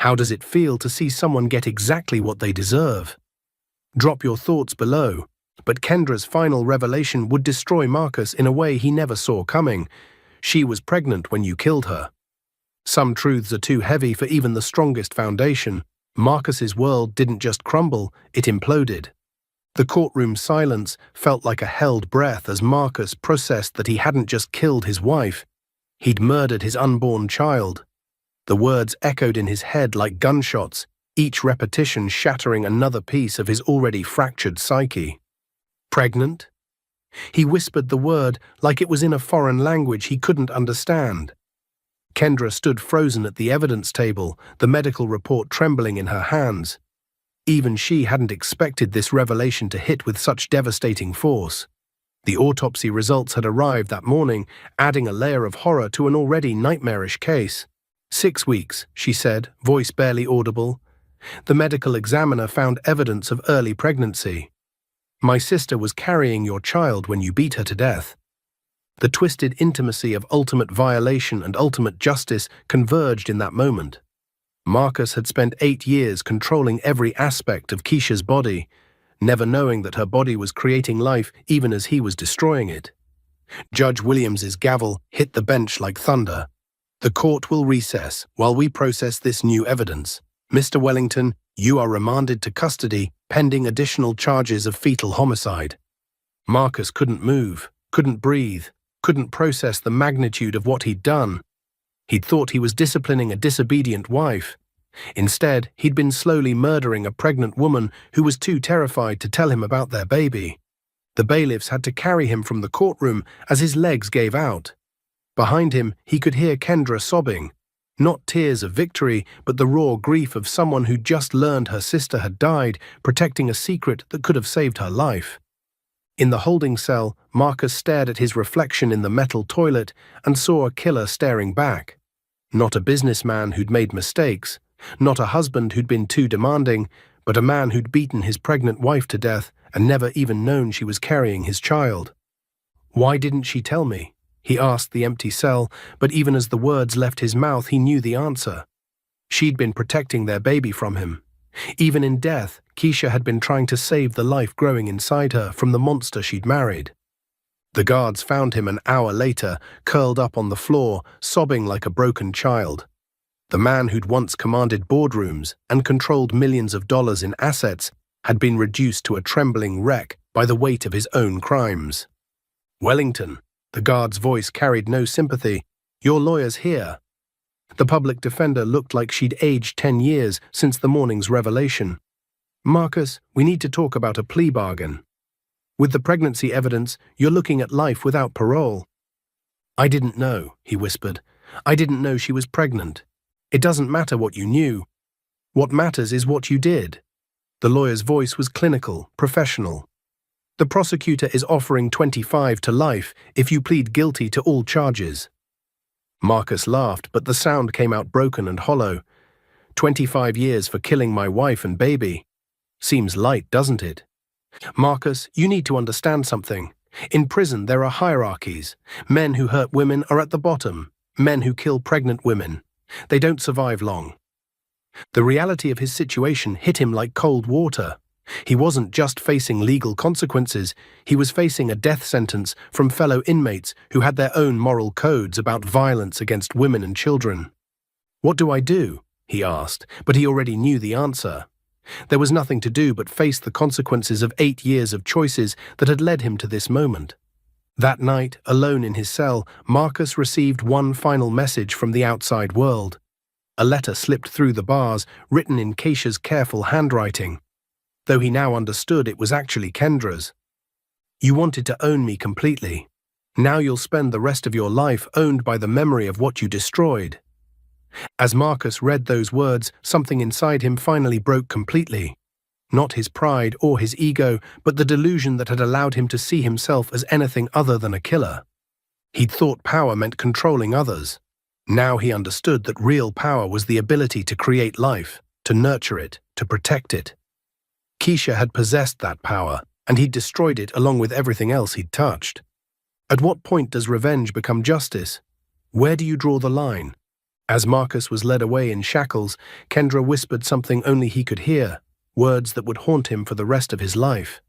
How does it feel to see someone get exactly what they deserve? Drop your thoughts below. But Kendra's final revelation would destroy Marcus in a way he never saw coming. She was pregnant when you killed her. Some truths are too heavy for even the strongest foundation. Marcus's world didn't just crumble, it imploded. The courtroom silence felt like a held breath as Marcus processed that he hadn't just killed his wife, he'd murdered his unborn child. The words echoed in his head like gunshots, each repetition shattering another piece of his already fractured psyche. Pregnant? He whispered the word like it was in a foreign language he couldn't understand. Kendra stood frozen at the evidence table, the medical report trembling in her hands. Even she hadn't expected this revelation to hit with such devastating force. The autopsy results had arrived that morning, adding a layer of horror to an already nightmarish case. 6 weeks, she said, voice barely audible. The medical examiner found evidence of early pregnancy. My sister was carrying your child when you beat her to death. The twisted intimacy of ultimate violation and ultimate justice converged in that moment. Marcus had spent 8 years controlling every aspect of Keisha's body, never knowing that her body was creating life even as he was destroying it. Judge Williams's gavel hit the bench like thunder. The court will recess while we process this new evidence. Mr. Wellington, you are remanded to custody pending additional charges of fetal homicide. Marcus couldn't move, couldn't breathe, couldn't process the magnitude of what he'd done. He'd thought he was disciplining a disobedient wife. Instead, he'd been slowly murdering a pregnant woman who was too terrified to tell him about their baby. The bailiffs had to carry him from the courtroom as his legs gave out. Behind him, he could hear Kendra sobbing. Not tears of victory, but the raw grief of someone who'd just learned her sister had died, protecting a secret that could have saved her life. In the holding cell, Marcus stared at his reflection in the metal toilet and saw a killer staring back. Not a businessman who'd made mistakes, not a husband who'd been too demanding, but a man who'd beaten his pregnant wife to death and never even known she was carrying his child. Why didn't she tell me? He asked the empty cell, but even as the words left his mouth, he knew the answer. She'd been protecting their baby from him. Even in death, Keisha had been trying to save the life growing inside her from the monster she'd married. The guards found him an hour later, curled up on the floor, sobbing like a broken child. The man who'd once commanded boardrooms and controlled millions of dollars in assets had been reduced to a trembling wreck by the weight of his own crimes. Wellington, the guard's voice carried no sympathy. Your lawyer's here. The public defender looked like she'd aged 10 years since the morning's revelation. Marcus, we need to talk about a plea bargain. With the pregnancy evidence, you're looking at life without parole. I didn't know, he whispered. I didn't know she was pregnant. It doesn't matter what you knew. What matters is what you did. The lawyer's voice was clinical, professional. The prosecutor is offering 25 to life if you plead guilty to all charges. Marcus laughed, but the sound came out broken and hollow. 25 years for killing my wife and baby. Seems light, doesn't it? Marcus, you need to understand something. In prison, there are hierarchies. Men who hurt women are at the bottom. Men who kill pregnant women. They don't survive long. The reality of his situation hit him like cold water. He wasn't just facing legal consequences, he was facing a death sentence from fellow inmates who had their own moral codes about violence against women and children. What do I do? He asked, but he already knew the answer. There was nothing to do but face the consequences of 8 years of choices that had led him to this moment. That night, alone in his cell, Marcus received one final message from the outside world. A letter slipped through the bars, written in Keisha's careful handwriting. Though he now understood it was actually Kendra's. You wanted to own me completely. Now you'll spend the rest of your life owned by the memory of what you destroyed. As Marcus read those words, something inside him finally broke completely. Not his pride or his ego, but the delusion that had allowed him to see himself as anything other than a killer. He'd thought power meant controlling others. Now he understood that real power was the ability to create life, to nurture it, to protect it. Keisha had possessed that power, and he'd destroyed it along with everything else he'd touched. At what point does revenge become justice? Where do you draw the line? As Marcus was led away in shackles, Kendra whispered something only he could hear, words that would haunt him for the rest of his life.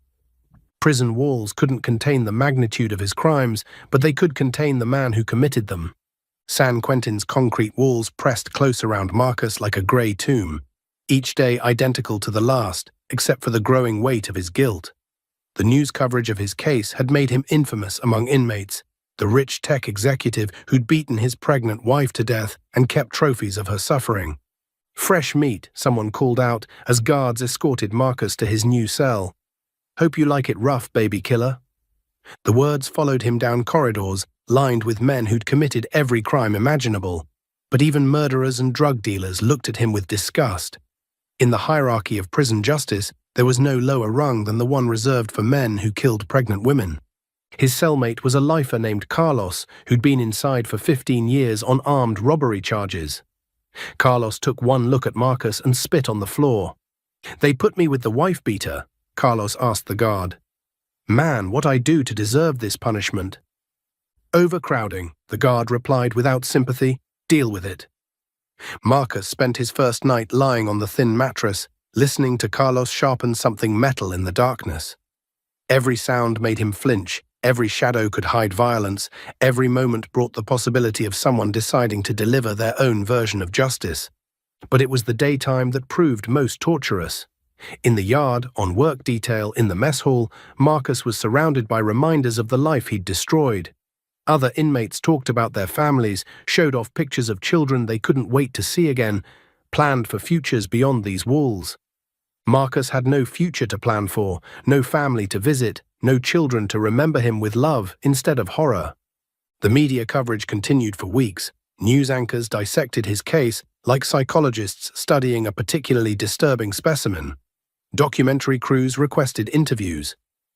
Prison walls couldn't contain the magnitude of his crimes, but they could contain the man who committed them. San Quentin's concrete walls pressed close around Marcus like a grey tomb, each day identical to the last, except for the growing weight of his guilt. The news coverage of his case had made him infamous among inmates, the rich tech executive who'd beaten his pregnant wife to death and kept trophies of her suffering. "Fresh meat," someone called out as guards escorted Marcus to his new cell. "Hope you like it rough, baby killer." The words followed him down corridors lined with men who'd committed every crime imaginable, but even murderers and drug dealers looked at him with disgust. In the hierarchy of prison justice, there was no lower rung than the one reserved for men who killed pregnant women. His cellmate was a lifer named Carlos, who'd been inside for 15 years on armed robbery charges. Carlos took one look at Marcus and spit on the floor. "They put me with the wife beater," Carlos asked the guard. "Man, what I do to deserve this punishment?" "Overcrowding," the guard replied without sympathy. "Deal with it." Marcus spent his first night lying on the thin mattress, listening to Carlos sharpen something metal in the darkness. Every sound made him flinch, every shadow could hide violence, every moment brought the possibility of someone deciding to deliver their own version of justice. But it was the daytime that proved most torturous. In the yard, on work detail, in the mess hall, Marcus was surrounded by reminders of the life he'd destroyed. Other inmates talked about their families, showed off pictures of children they couldn't wait to see again, planned for futures beyond these walls. Marcus had no future to plan for, no family to visit, no children to remember him with love instead of horror. The media coverage continued for weeks. News anchors dissected his case like psychologists studying a particularly disturbing specimen. Documentary crews requested interviews.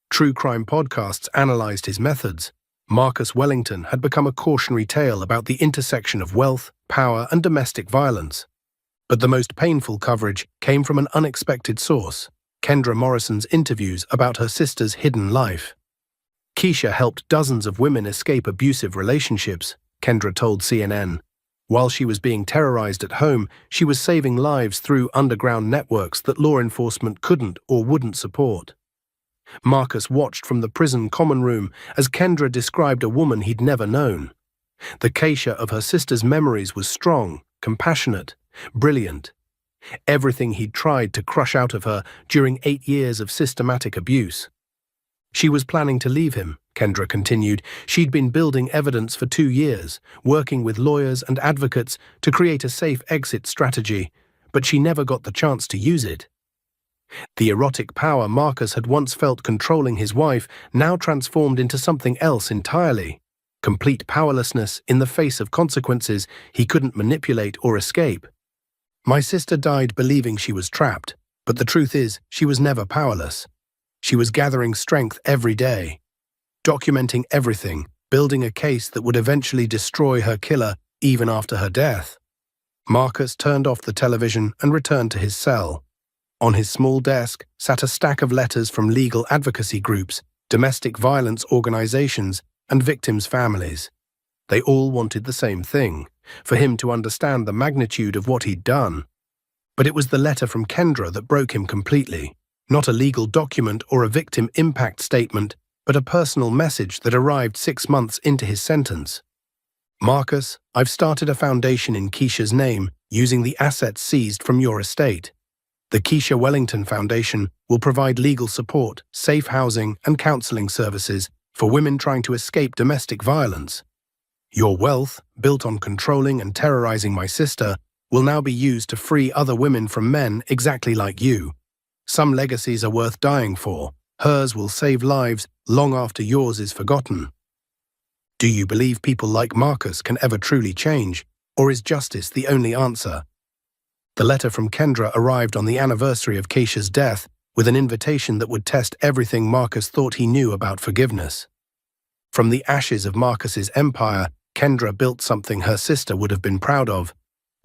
True crime podcasts analyzed his methods. Marcus Wellington had become a cautionary tale about the intersection of wealth, power, and domestic violence. But the most painful coverage came from an unexpected source: Kendra Morrison's interviews about her sister's hidden life. Keisha helped dozens of women escape abusive relationships, Kendra told CNN. While she was being terrorized at home, she was saving lives through underground networks that law enforcement couldn't or wouldn't support. Marcus watched from the prison common room as Kendra described a woman he'd never known. The Keisha of her sister's memories was strong, compassionate, brilliant. Everything he'd tried to crush out of her during 8 years of systematic abuse. She was planning to leave him, Kendra continued. She'd been building evidence for 2 years, working with lawyers and advocates to create a safe exit strategy, but she never got the chance to use it. The erotic power Marcus had once felt controlling his wife now transformed into something else entirely: complete powerlessness in the face of consequences he couldn't manipulate or escape. "My sister died believing she was trapped, but the truth is, she was never powerless. She was gathering strength every day, documenting everything, building a case that would eventually destroy her killer even after her death." Marcus turned off the television and returned to his cell. On his small desk sat a stack of letters from legal advocacy groups, domestic violence organizations, and victims' families. They all wanted the same thing: for him to understand the magnitude of what he'd done. But it was the letter from Kendra that broke him completely. Not a legal document or a victim impact statement, but a personal message that arrived 6 months into his sentence. "Marcus, I've started a foundation in Keisha's name using the assets seized from your estate. The Keisha Wellington Foundation will provide legal support, safe housing, and counseling services for women trying to escape domestic violence. Your wealth, built on controlling and terrorizing my sister, will now be used to free other women from men exactly like you. Some legacies are worth dying for. Hers will save lives long after yours is forgotten. Do you believe people like Marcus can ever truly change, or is justice the only answer?" The letter from Kendra arrived on the anniversary of Keisha's death with an invitation that would test everything Marcus thought he knew about forgiveness. From the ashes of Marcus's empire, Kendra built something her sister would have been proud of: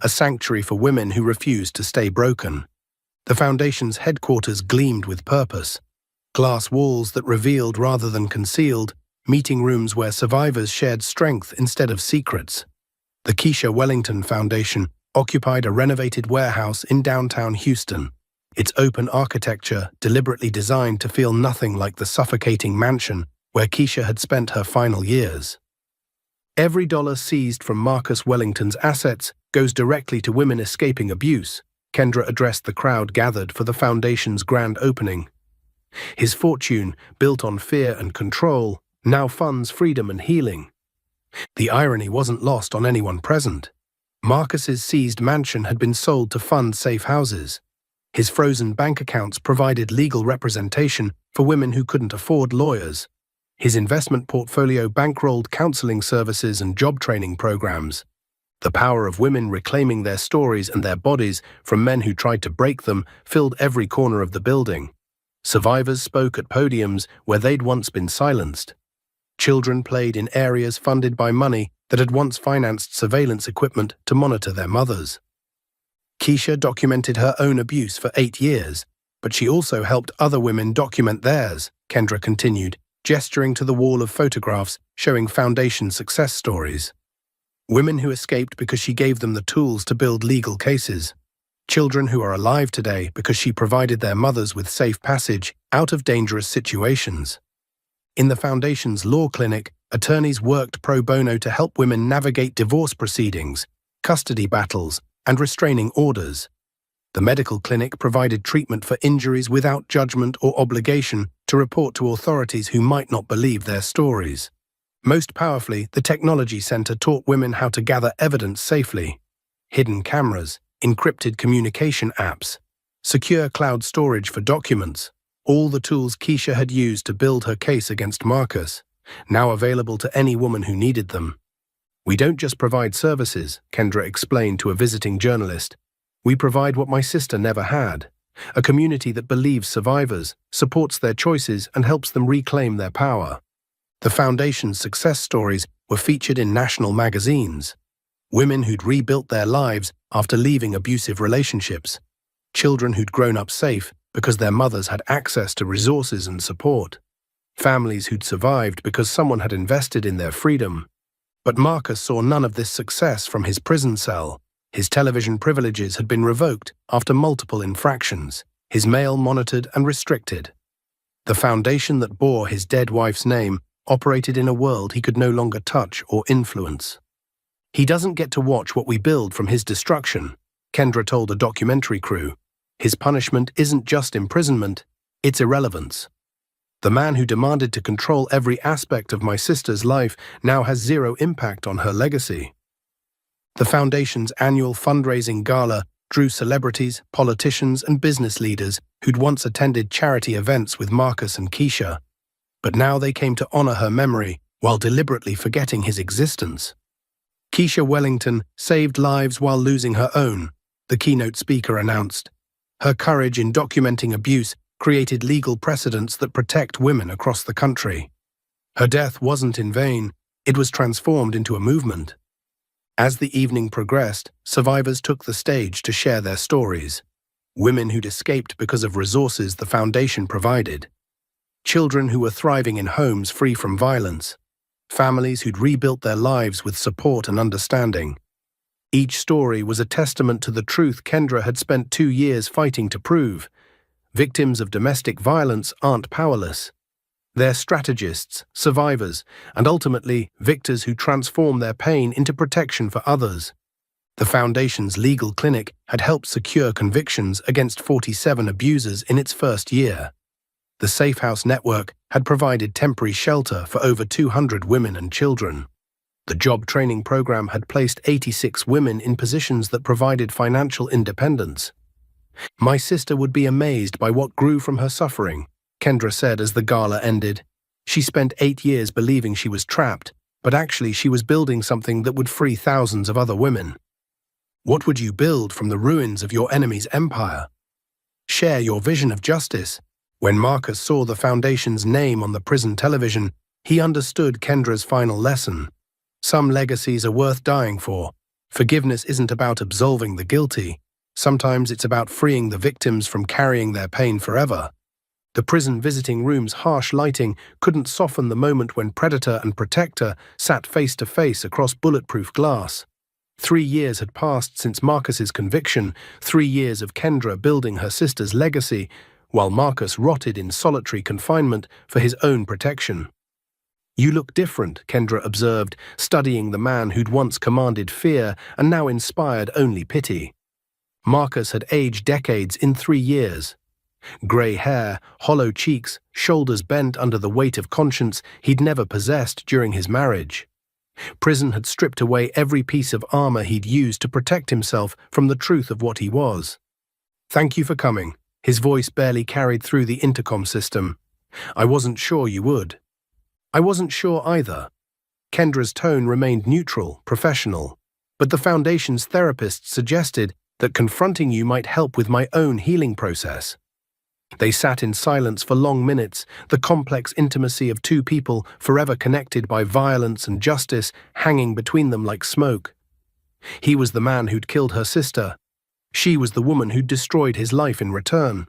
a sanctuary for women who refused to stay broken. The foundation's headquarters gleamed with purpose: glass walls that revealed rather than concealed, meeting rooms where survivors shared strength instead of secrets. The Keisha Wellington Foundation occupied a renovated warehouse in downtown Houston, its open architecture deliberately designed to feel nothing like the suffocating mansion where Keisha had spent her final years. Every dollar seized from Marcus Wellington's assets goes directly to women escaping abuse, Kendra addressed the crowd gathered for the foundation's grand opening. His fortune, built on fear and control, now funds freedom and healing. The irony wasn't lost on anyone present. Marcus's seized mansion had been sold to fund safe houses. His frozen bank accounts provided legal representation for women who couldn't afford lawyers. His investment portfolio bankrolled counseling services and job training programs. The power of women reclaiming their stories and their bodies from men who tried to break them filled every corner of the building. Survivors spoke at podiums where they'd once been silenced. Children played in areas funded by money that had once financed surveillance equipment to monitor their mothers. Keisha documented her own abuse for 8 years, but she also helped other women document theirs, Kendra continued, gesturing to the wall of photographs showing Foundation success stories. Women who escaped because she gave them the tools to build legal cases. Children who are alive today because she provided their mothers with safe passage out of dangerous situations. In the Foundation's law clinic, attorneys worked pro bono to help women navigate divorce proceedings, custody battles, and restraining orders. The medical clinic provided treatment for injuries without judgment or obligation to report to authorities who might not believe their stories. Most powerfully, the Technology Center taught women how to gather evidence safely. Hidden cameras, encrypted communication apps, secure cloud storage for documents, all the tools Keisha had used to build her case against Marcus, now available to any woman who needed them. "We don't just provide services," Kendra explained to a visiting journalist. "We provide what my sister never had, a community that believes survivors, supports their choices, and helps them reclaim their power." The Foundation's success stories were featured in national magazines. Women who'd rebuilt their lives after leaving abusive relationships. Children who'd grown up safe because their mothers had access to resources and support. Families who'd survived because someone had invested in their freedom. But Marcus saw none of this success from his prison cell. His television privileges had been revoked after multiple infractions, his mail monitored and restricted. The Foundation that bore his dead wife's name operated in a world he could no longer touch or influence. "He doesn't get to watch what we build from his destruction," Kendra told a documentary crew. "His punishment isn't just imprisonment, it's irrelevance. The man who demanded to control every aspect of my sister's life now has zero impact on her legacy." The Foundation's annual fundraising gala drew celebrities, politicians, and business leaders who'd once attended charity events with Marcus and Keisha. But now they came to honor her memory while deliberately forgetting his existence. "Keisha Wellington saved lives while losing her own," the keynote speaker announced. "Her courage in documenting abuse created legal precedents that protect women across the country. Her death wasn't in vain, it was transformed into a movement." As the evening progressed, survivors took the stage to share their stories. Women who'd escaped because of resources the Foundation provided. Children who were thriving in homes free from violence. Families who'd rebuilt their lives with support and understanding. Each story was a testament to the truth Kendra had spent 2 years fighting to prove. Victims of domestic violence aren't powerless. They're strategists, survivors, and ultimately victors who transform their pain into protection for others. The Foundation's legal clinic had helped secure convictions against 47 abusers in its first year. The Safe House Network had provided temporary shelter for over 200 women and children. The job training program had placed 86 women in positions that provided financial independence. "My sister would be amazed by what grew from her suffering," Kendra said as the gala ended. "She spent 8 years believing she was trapped, but actually she was building something that would free thousands of other women." What would you build from the ruins of your enemy's empire? Share your vision of justice. When Marcus saw the Foundation's name on the prison television, he understood Kendra's final lesson. Some legacies are worth dying for. Forgiveness isn't about absolving the guilty. Sometimes it's about freeing the victims from carrying their pain forever. The prison visiting room's harsh lighting couldn't soften the moment when predator and protector sat face to face across bulletproof glass. 3 years had passed since Marcus's conviction, 3 years of Kendra building her sister's legacy, while Marcus rotted in solitary confinement for his own protection. "You look different," Kendra observed, studying the man who'd once commanded fear and now inspired only pity. Marcus had aged decades in 3 years. Grey hair, hollow cheeks, shoulders bent under the weight of conscience he'd never possessed during his marriage. Prison had stripped away every piece of armor he'd used to protect himself from the truth of what he was. "Thank you for coming," his voice barely carried through the intercom system. "I wasn't sure you would." "I wasn't sure either." Kendra's tone remained neutral, professional, but the Foundation's therapist suggested that confronting you might help with my own healing process. They sat in silence for long minutes, the complex intimacy of two people forever connected by violence and justice hanging between them like smoke. He was the man who'd killed her sister. She was the woman who'd destroyed his life in return.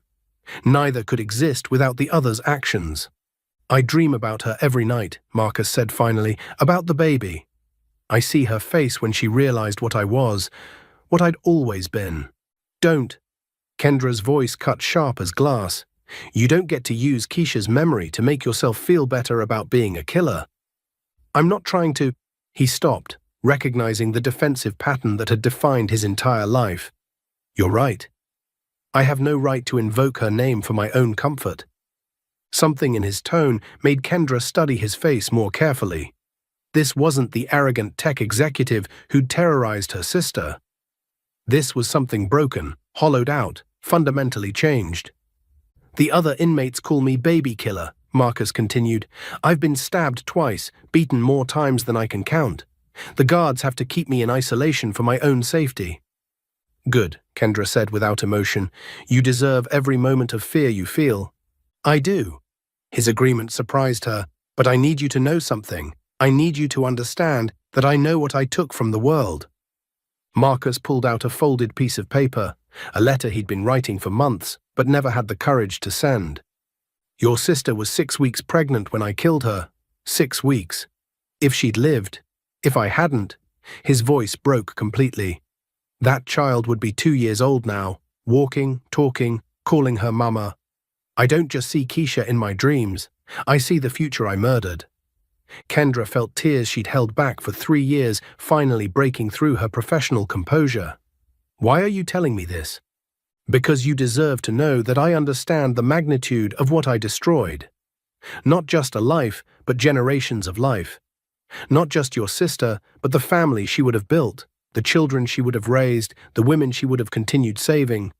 Neither could exist without the other's actions. "I dream about her every night," Marcus said finally, "about the baby. I see her face when she realized what I was, what I'd always been." "Don't." Kendra's voice cut sharp as glass. "You don't get to use Keisha's memory to make yourself feel better about being a killer." "I'm not trying to—" He stopped, recognizing the defensive pattern that had defined his entire life. "You're right. I have no right to invoke her name for my own comfort." Something in his tone made Kendra study his face more carefully. This wasn't the arrogant tech executive who'd terrorized her sister. This was something broken, hollowed out, fundamentally changed. "The other inmates call me baby killer," Marcus continued. "I've been stabbed twice, beaten more times than I can count. The guards have to keep me in isolation for my own safety." "Good," Kendra said without emotion. "You deserve every moment of fear you feel." "I do." His agreement surprised her. "But I need you to know something. I need you to understand that I know what I took from the world." Marcus pulled out a folded piece of paper, a letter he'd been writing for months, but never had the courage to send. "Your sister was 6 weeks pregnant when I killed her. 6 weeks. If she'd lived, if I hadn't," his voice broke completely. "That child would be 2 years old now, walking, talking, calling her mama. I don't just see Keisha in my dreams, I see the future I murdered." Kendra felt tears she'd held back for 3 years finally breaking through her professional composure. "Why are you telling me this?" "Because you deserve to know that I understand the magnitude of what I destroyed. Not just a life, but generations of life. Not just your sister, but the family she would have built, the children she would have raised, the women she would have continued saving."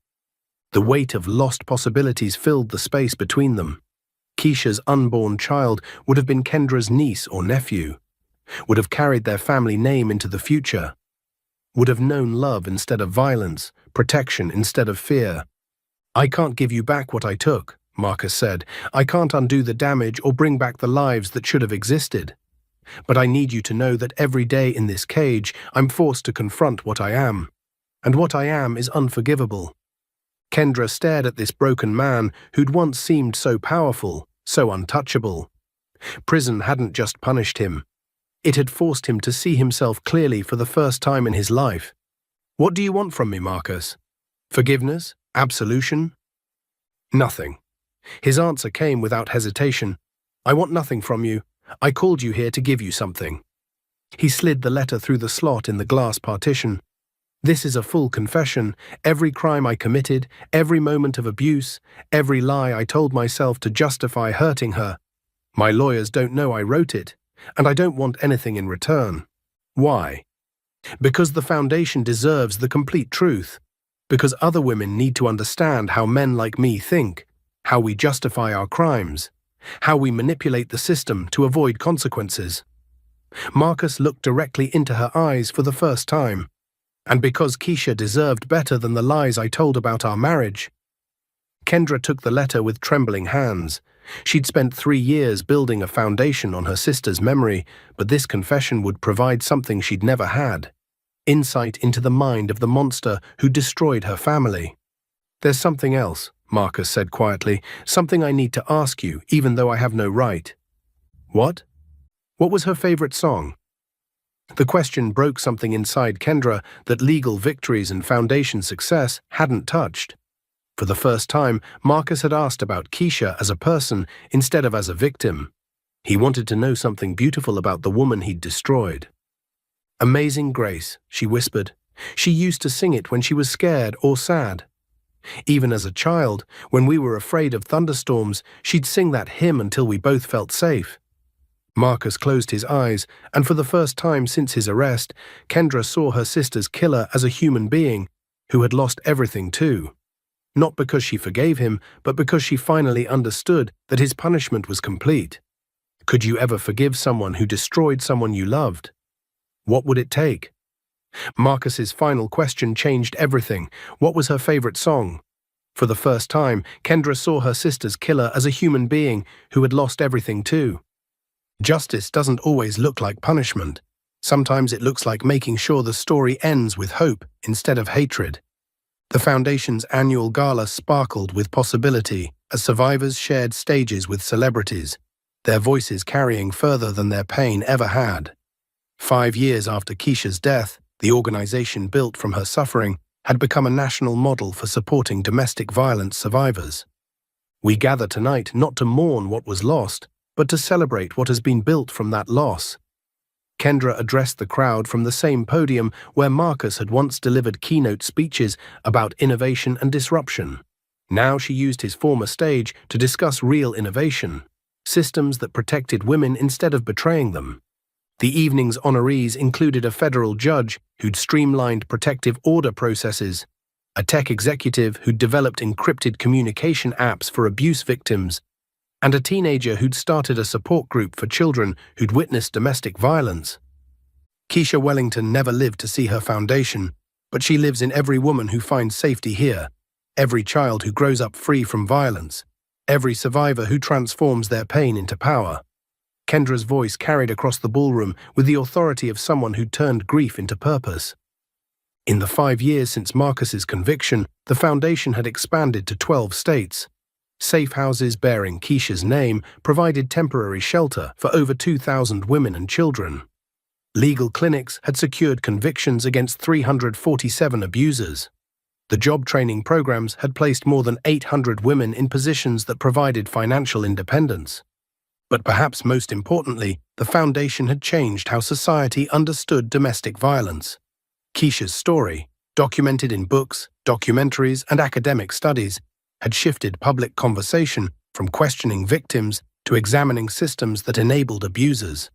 The weight of lost possibilities filled the space between them. Keisha's unborn child would have been Kendra's niece or nephew, would have carried their family name into the future, would have known love instead of violence, protection instead of fear. "I can't give you back what I took," Marcus said. "I can't undo the damage or bring back the lives that should have existed. But I need you to know that every day in this cage, I'm forced to confront what I am. And what I am is unforgivable." Kendra stared at this broken man who'd once seemed so powerful, so untouchable. Prison hadn't just punished him. It had forced him to see himself clearly for the first time in his life. "What do you want from me, Marcus? Forgiveness? Absolution?" "Nothing." His answer came without hesitation. "I want nothing from you. I called you here to give you something." He slid the letter through the slot in the glass partition. "This is a full confession, every crime I committed, every moment of abuse, every lie I told myself to justify hurting her. My lawyers don't know I wrote it, and I don't want anything in return." "Why?" "Because the Foundation deserves the complete truth. Because other women need to understand how men like me think, how we justify our crimes, how we manipulate the system to avoid consequences." Marcus looked directly into her eyes for the first time. "And because Keisha deserved better than the lies I told about our marriage." Kendra took the letter with trembling hands. She'd spent 3 years building a foundation on her sister's memory, but this confession would provide something she'd never had: insight into the mind of the monster who destroyed her family. "There's something else," Marcus said quietly, "something I need to ask you, even though I have no right." "What?" "What was her favorite song?" The question broke something inside Kendra that legal victories and Foundation success hadn't touched. For the first time, Marcus had asked about Keisha as a person instead of as a victim. He wanted to know something beautiful about the woman he'd destroyed. "Amazing Grace," she whispered. "She used to sing it when she was scared or sad." Even as a child, when we were afraid of thunderstorms, she'd sing that hymn until we both felt safe. Marcus closed his eyes, and for the first time since his arrest, Kendra saw her sister's killer as a human being who had lost everything too. Not because she forgave him, but because she finally understood that his punishment was complete. Could you ever forgive someone who destroyed someone you loved? What would it take? Marcus's final question changed everything. What was her favorite song? For the first time, Kendra saw her sister's killer as a human being who had lost everything too. Justice doesn't always look like punishment. Sometimes it looks like making sure the story ends with hope instead of hatred. The Foundation's annual gala sparkled with possibility as survivors shared stages with celebrities, their voices carrying further than their pain ever had. 5 years after Keisha's death, the organization built from her suffering had become a national model for supporting domestic violence survivors. We gather tonight not to mourn what was lost, but to celebrate what has been built from that loss. Kendra addressed the crowd from the same podium where Marcus had once delivered keynote speeches about innovation and disruption. Now she used his former stage to discuss real innovation, systems that protected women instead of betraying them. The evening's honorees included a federal judge who'd streamlined protective order processes, a tech executive who'd developed encrypted communication apps for abuse victims, and a teenager who'd started a support group for children who'd witnessed domestic violence. Keisha Wellington never lived to see her foundation, but she lives in every woman who finds safety here, every child who grows up free from violence, every survivor who transforms their pain into power. Kendra's voice carried across the ballroom with the authority of someone who turned grief into purpose. In the 5 years since Marcus's conviction, the foundation had expanded to 12 states. Safe houses bearing Keisha's name provided temporary shelter for over 2,000 women and children. Legal clinics had secured convictions against 347 abusers. The job training programs had placed more than 800 women in positions that provided financial independence. But perhaps most importantly, the foundation had changed how society understood domestic violence. Keisha's story, documented in books, documentaries, and academic studies, had shifted public conversation from questioning victims to examining systems that enabled abusers.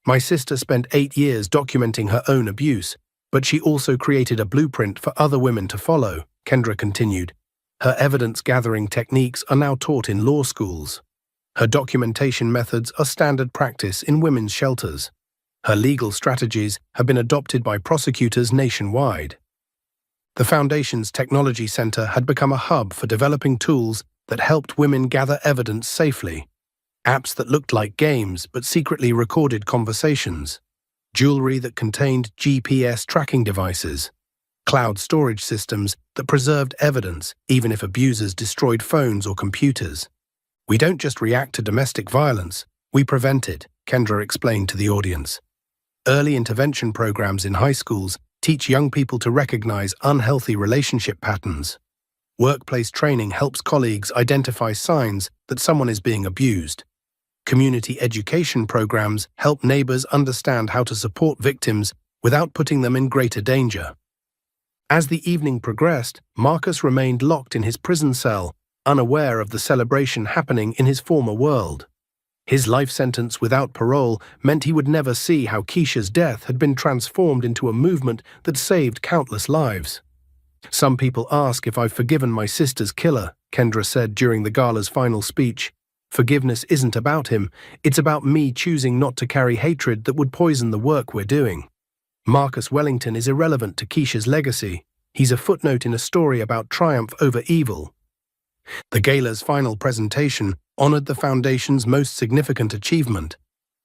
My sister spent 8 years documenting her own abuse, but she also created a blueprint for other women to follow, Kendra continued. Her evidence-gathering techniques are now taught in law schools. Her documentation methods are standard practice in women's shelters. Her legal strategies have been adopted by prosecutors nationwide. The Foundation's Technology Center had become a hub for developing tools that helped women gather evidence safely. Apps that looked like games but secretly recorded conversations. Jewelry that contained GPS tracking devices. Cloud storage systems that preserved evidence even if abusers destroyed phones or computers. We don't just react to domestic violence, we prevent it, Kendra explained to the audience. Early intervention programs in high schools teach young people to recognize unhealthy relationship patterns. Workplace training helps colleagues identify signs that someone is being abused. Community education programs help neighbors understand how to support victims without putting them in greater danger. As the evening progressed, Marcus remained locked in his prison cell, unaware of the celebration happening in his former world. His life sentence without parole meant he would never see how Keisha's death had been transformed into a movement that saved countless lives. Some people ask if I've forgiven my sister's killer, Kendra said during the gala's final speech. Forgiveness isn't about him, it's about me choosing not to carry hatred that would poison the work we're doing. Marcus Wellington is irrelevant to Keisha's legacy. He's a footnote in a story about triumph over evil. The gala's final presentation honored the Foundation's most significant achievement,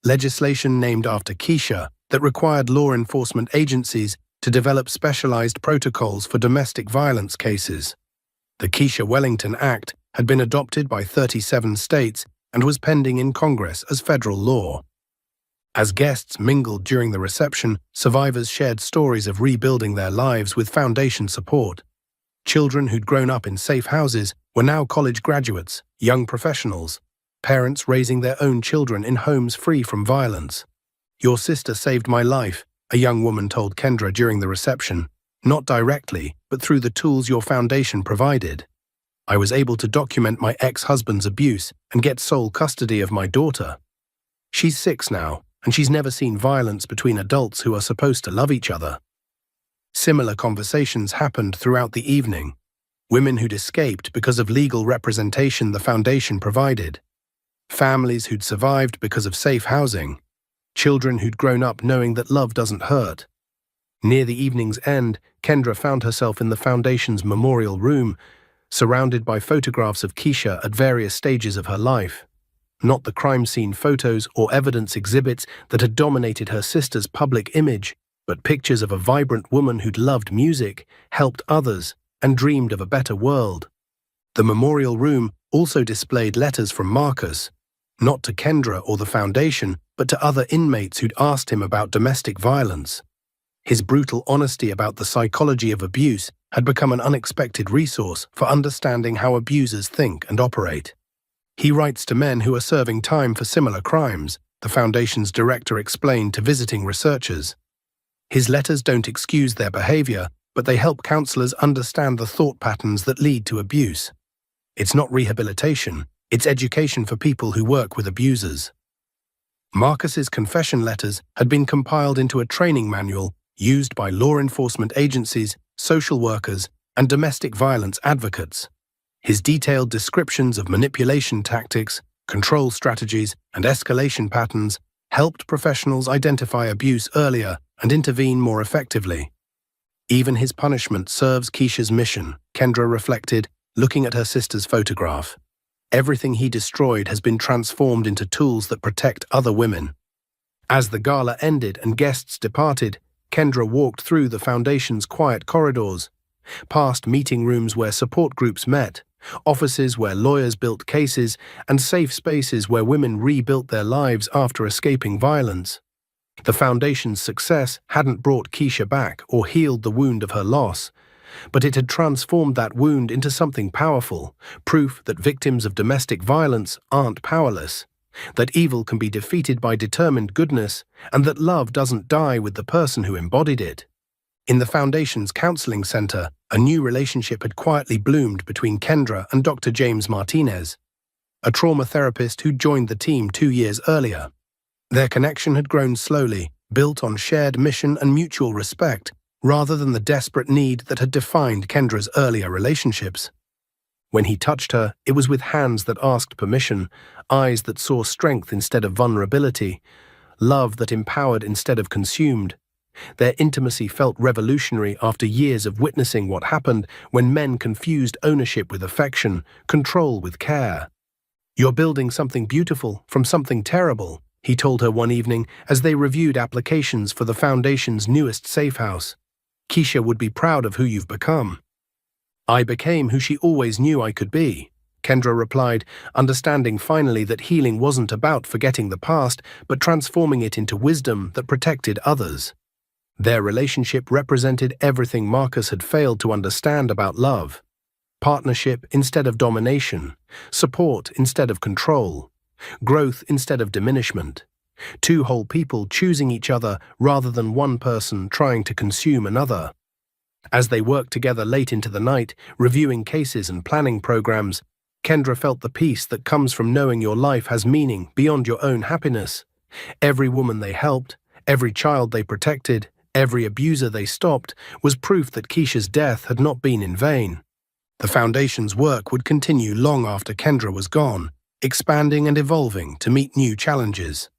legislation named after Keisha that required law enforcement agencies to develop specialized protocols for domestic violence cases. The Keisha Wellington Act had been adopted by 37 states and was pending in Congress as federal law. As guests mingled during the reception, survivors shared stories of rebuilding their lives with Foundation support. Children who'd grown up in safe houses were now college graduates, young professionals, parents raising their own children in homes free from violence. "Your sister saved my life," a young woman told Kendra during the reception. not directly, but through the tools your foundation provided. I was able to document my ex-husband's abuse and get sole custody of my daughter. She's 6 now, and she's never seen violence between adults who are supposed to love each other. Similar conversations happened throughout the evening. Women who'd escaped because of legal representation the foundation provided. Families who'd survived because of safe housing. Children who'd grown up knowing that love doesn't hurt. Near the evening's end, Kendra found herself in the foundation's memorial room, surrounded by photographs of Keisha at various stages of her life. Not the crime scene photos or evidence exhibits that had dominated her sister's public image, but pictures of a vibrant woman who'd loved music, helped others, and dreamed of a better world. The memorial room also displayed letters from Marcus, not to Kendra or the foundation, but to other inmates who'd asked him about domestic violence. His brutal honesty about the psychology of abuse had become an unexpected resource for understanding how abusers think and operate. He writes to men who are serving time for similar crimes, the foundation's director explained to visiting researchers. His letters don't excuse their behavior, but they help counselors understand the thought patterns that lead to abuse. It's not rehabilitation, it's education for people who work with abusers. Marcus's confession letters had been compiled into a training manual used by law enforcement agencies, social workers, and domestic violence advocates. His detailed descriptions of manipulation tactics, control strategies, and escalation patterns helped professionals identify abuse earlier and intervene more effectively. Even his punishment serves Keisha's mission, Kendra reflected, looking at her sister's photograph. Everything he destroyed has been transformed into tools that protect other women. As the gala ended and guests departed, Kendra walked through the foundation's quiet corridors, past meeting rooms where support groups met, offices where lawyers built cases, and safe spaces where women rebuilt their lives after escaping violence. The foundation's success hadn't brought Keisha back or healed the wound of her loss, but it had transformed that wound into something powerful, proof that victims of domestic violence aren't powerless, that evil can be defeated by determined goodness, and that love doesn't die with the person who embodied it. In the Foundation's counseling center, a new relationship had quietly bloomed between Kendra and Dr. James Martinez, a trauma therapist who joined the team 2 years earlier. Their connection had grown slowly, built on shared mission and mutual respect, rather than the desperate need that had defined Kendra's earlier relationships. When he touched her, it was with hands that asked permission, eyes that saw strength instead of vulnerability, love that empowered instead of consumed. Their intimacy felt revolutionary after years of witnessing what happened when men confused ownership with affection, control with care. "You're building something beautiful from something terrible," he told her one evening as they reviewed applications for the Foundation's newest safe house. "Keisha would be proud of who you've become." "I became who she always knew I could be," Kendra replied, understanding finally that healing wasn't about forgetting the past, but transforming it into wisdom that protected others. Their relationship represented everything Marcus had failed to understand about love. Partnership instead of domination, support instead of control, growth instead of diminishment. Two whole people choosing each other rather than one person trying to consume another. As they worked together late into the night, reviewing cases and planning programs, Kendra felt the peace that comes from knowing your life has meaning beyond your own happiness. Every woman they helped, every child they protected, every abuser they stopped was proof that Keisha's death had not been in vain. The Foundation's work would continue long after Kendra was gone, expanding and evolving to meet new challenges.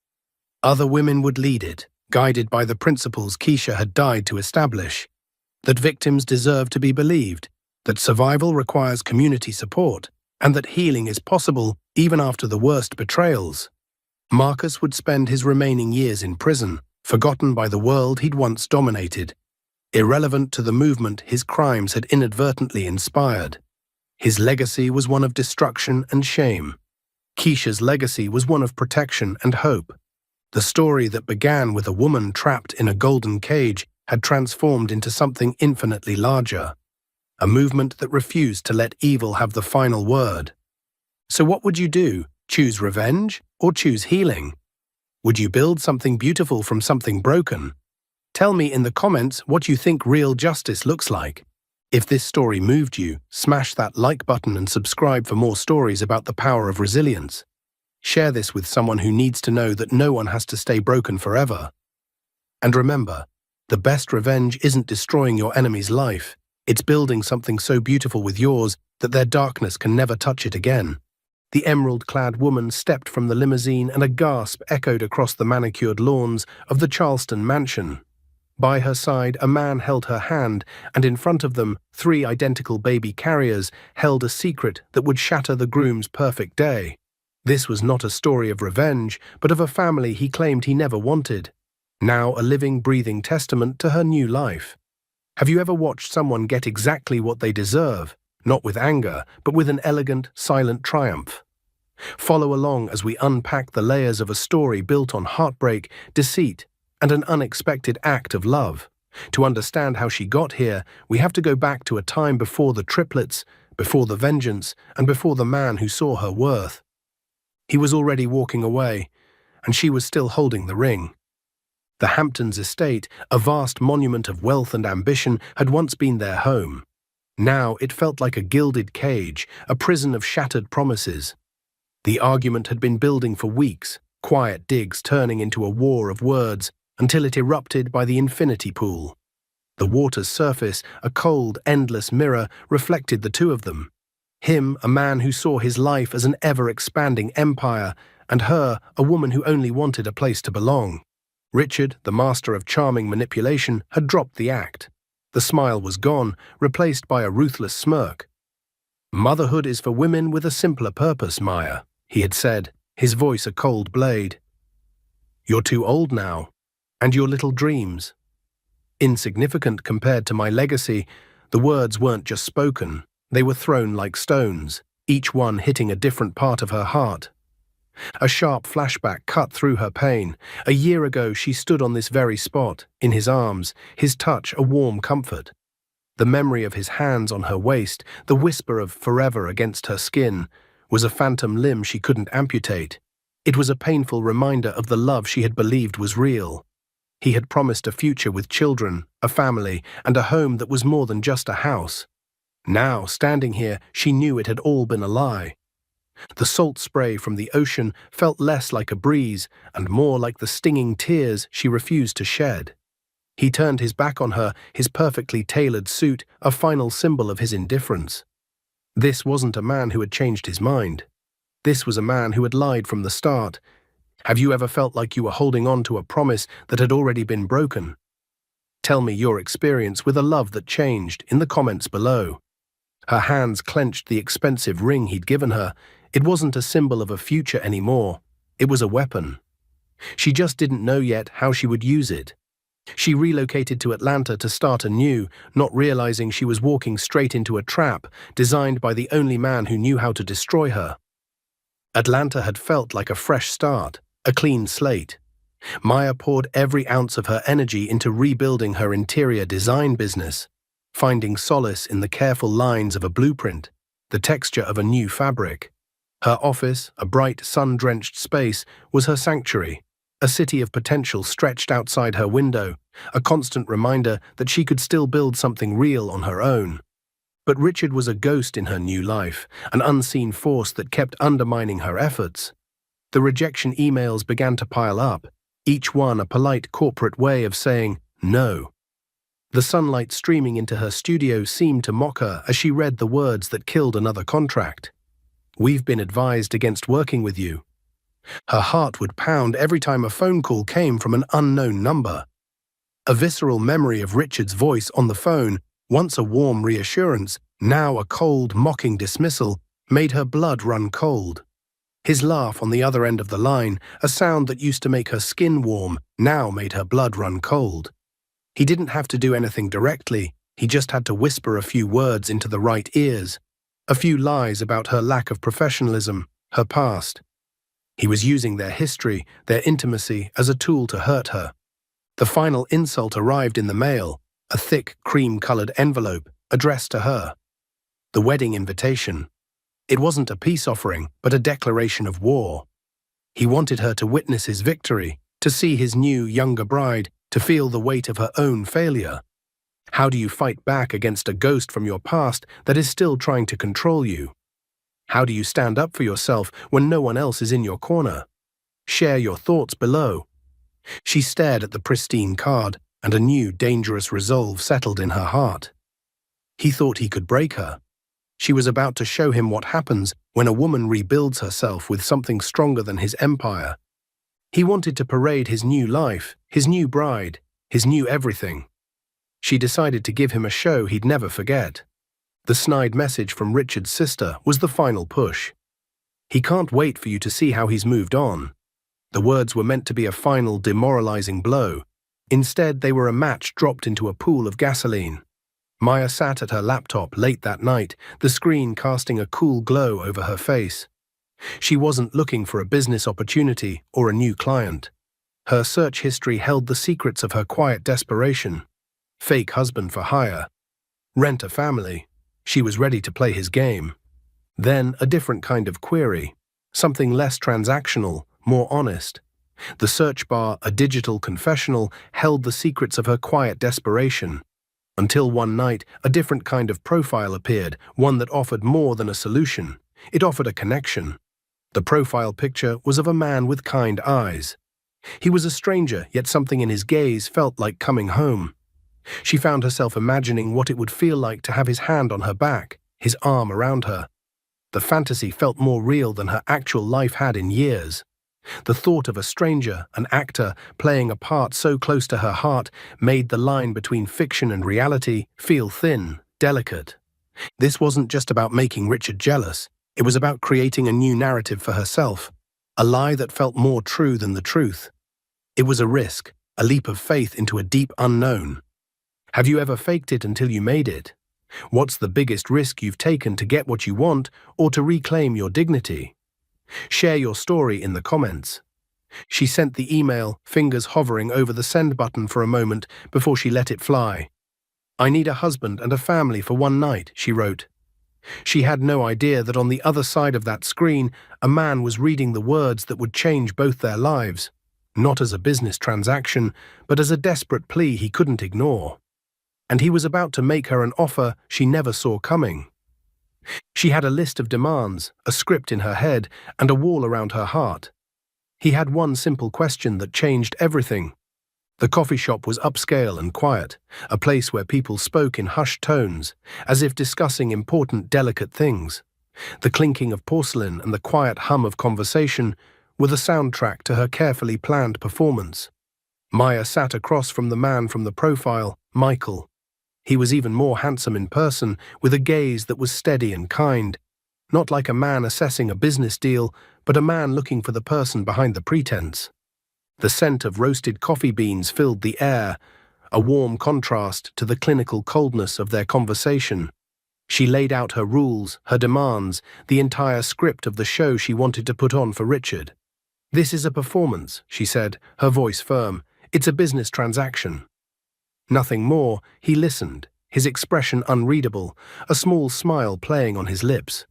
Other women would lead it, guided by the principles Keisha had died to establish. That victims deserve to be believed, that survival requires community support, and that healing is possible even after the worst betrayals. Marcus would spend his remaining years in prison, forgotten by the world he'd once dominated, irrelevant to the movement his crimes had inadvertently inspired. His legacy was one of destruction and shame. Keisha's legacy was one of protection and hope. The story that began with a woman trapped in a golden cage had transformed into something infinitely larger, a movement that refused to let evil have the final word. So what would you do? Choose revenge or choose healing? Would you build something beautiful from something broken? Tell me in the comments what you think real justice looks like. If this story moved you, smash that like button and subscribe for more stories about the power of resilience. Share this with someone who needs to know that no one has to stay broken forever. And remember, the best revenge isn't destroying your enemy's life, it's building something so beautiful with yours that their darkness can never touch it again. The emerald-clad woman stepped from the limousine and a gasp echoed across the manicured lawns of the Charleston mansion. By her side, a man held her hand, and in front of them, 3 identical baby carriers held a secret that would shatter the groom's perfect day. This was not a story of revenge, but of a family he claimed he never wanted. Now a living, breathing testament to her new life. Have you ever watched someone get exactly what they deserve? Not with anger, but with an elegant, silent triumph. Follow along as we unpack the layers of a story built on heartbreak, deceit, and an unexpected act of love. To understand how she got here, we have to go back to a time before the triplets, before the vengeance, and before the man who saw her worth. He was already walking away, and she was still holding the ring. The Hamptons estate, a vast monument of wealth and ambition, had once been their home. Now it felt like a gilded cage, a prison of shattered promises. The argument had been building for weeks, quiet digs turning into a war of words, until it erupted by the infinity pool. The water's surface, a cold, endless mirror, reflected the two of them. Him, a man who saw his life as an ever-expanding empire, and her, a woman who only wanted a place to belong. Richard, the master of charming manipulation, had dropped the act. The smile was gone, replaced by a ruthless smirk. "Motherhood is for women with a simpler purpose, Maya," he had said, his voice a cold blade. "You're too old now, and your little dreams." Insignificant compared to my legacy, the words weren't just spoken. They were thrown like stones, each one hitting a different part of her heart. A sharp flashback cut through her pain. A year ago she stood on this very spot, in his arms, his touch a warm comfort. The memory of his hands on her waist, the whisper of forever against her skin, was a phantom limb she couldn't amputate. It was a painful reminder of the love she had believed was real. He had promised a future with children, a family, and a home that was more than just a house. Now, standing here, she knew it had all been a lie. The salt spray from the ocean felt less like a breeze and more like the stinging tears she refused to shed. He turned his back on her, his perfectly tailored suit a final symbol of his indifference. This wasn't a man who had changed his mind. This was a man who had lied from the start. Have you ever felt like you were holding on to a promise that had already been broken? Tell me your experience with a love that changed in the comments below. Her hands clenched the expensive ring he'd given her. It wasn't a symbol of a future anymore. It was a weapon. She just didn't know yet how she would use it. She relocated to Atlanta to start anew, not realizing she was walking straight into a trap designed by the only man who knew how to destroy her. Atlanta had felt like a fresh start, a clean slate. Maya poured every ounce of her energy into rebuilding her interior design business, finding solace in the careful lines of a blueprint, the texture of a new fabric. Her office, a bright, sun-drenched space, was her sanctuary, a city of potential stretched outside her window, a constant reminder that she could still build something real on her own. But Richard was a ghost in her new life, an unseen force that kept undermining her efforts. The rejection emails began to pile up, each one a polite corporate way of saying no. The sunlight streaming into her studio seemed to mock her as she read the words that killed another contract. "We've been advised against working with you." Her heart would pound every time a phone call came from an unknown number. A visceral memory of Richard's voice on the phone, once a warm reassurance, now a cold, mocking dismissal, made her blood run cold. His laugh on the other end of the line, a sound that used to make her skin warm, now made her blood run cold. He didn't have to do anything directly, he just had to whisper a few words into the right ears, a few lies about her lack of professionalism, her past. He was using their history, their intimacy, as a tool to hurt her. The final insult arrived in the mail, a thick, cream-colored envelope addressed to her. The wedding invitation. It wasn't a peace offering, but a declaration of war. He wanted her to witness his victory, to see his new, younger bride to feel the weight of her own failure. How do you fight back against a ghost from your past that is still trying to control you? How do you stand up for yourself when no one else is in your corner? Share your thoughts below. She stared at the pristine card, and a new, dangerous resolve settled in her heart. He thought he could break her. She was about to show him what happens when a woman rebuilds herself with something stronger than his empire. He wanted to parade his new life, his new bride, his new everything. She decided to give him a show he'd never forget. The snide message from Richard's sister was the final push. "He can't wait for you to see how he's moved on." The words were meant to be a final, demoralizing blow. Instead, they were a match dropped into a pool of gasoline. Maya sat at her laptop late that night, the screen casting a cool glow over her face. She wasn't looking for a business opportunity or a new client. Her search history held the secrets of her quiet desperation. Fake husband for hire. Rent a family. She was ready to play his game. Then a different kind of query. Something less transactional, more honest. The search bar, a digital confessional, held the secrets of her quiet desperation. Until one night, a different kind of profile appeared, one that offered more than a solution. It offered a connection. The profile picture was of a man with kind eyes. He was a stranger, yet something in his gaze felt like coming home. She found herself imagining what it would feel like to have his hand on her back, his arm around her. The fantasy felt more real than her actual life had in years. The thought of a stranger, an actor, playing a part so close to her heart made the line between fiction and reality feel thin, delicate. This wasn't just about making Richard jealous. It was about creating a new narrative for herself, a lie that felt more true than the truth. It was a risk, a leap of faith into a deep unknown. Have you ever faked it until you made it? What's the biggest risk you've taken to get what you want or to reclaim your dignity? Share your story in the comments. She sent the email, fingers hovering over the send button for a moment before she let it fly. "I need a husband and a family for one night," she wrote. She had no idea that on the other side of that screen, a man was reading the words that would change both their lives, not as a business transaction, but as a desperate plea he couldn't ignore. And he was about to make her an offer she never saw coming. She had a list of demands, a script in her head, and a wall around her heart. He had one simple question that changed everything. The coffee shop was upscale and quiet, a place where people spoke in hushed tones, as if discussing important, delicate things. The clinking of porcelain and the quiet hum of conversation were the soundtrack to her carefully planned performance. Maya sat across from the man from the profile, Michael. He was even more handsome in person, with a gaze that was steady and kind, not like a man assessing a business deal, but a man looking for the person behind the pretense. The scent of roasted coffee beans filled the air, a warm contrast to the clinical coldness of their conversation. She laid out her rules, her demands, the entire script of the show she wanted to put on for Richard. "This is a performance," she said, her voice firm. "It's a business transaction." Nothing more. He listened, his expression unreadable, a small smile playing on his lips.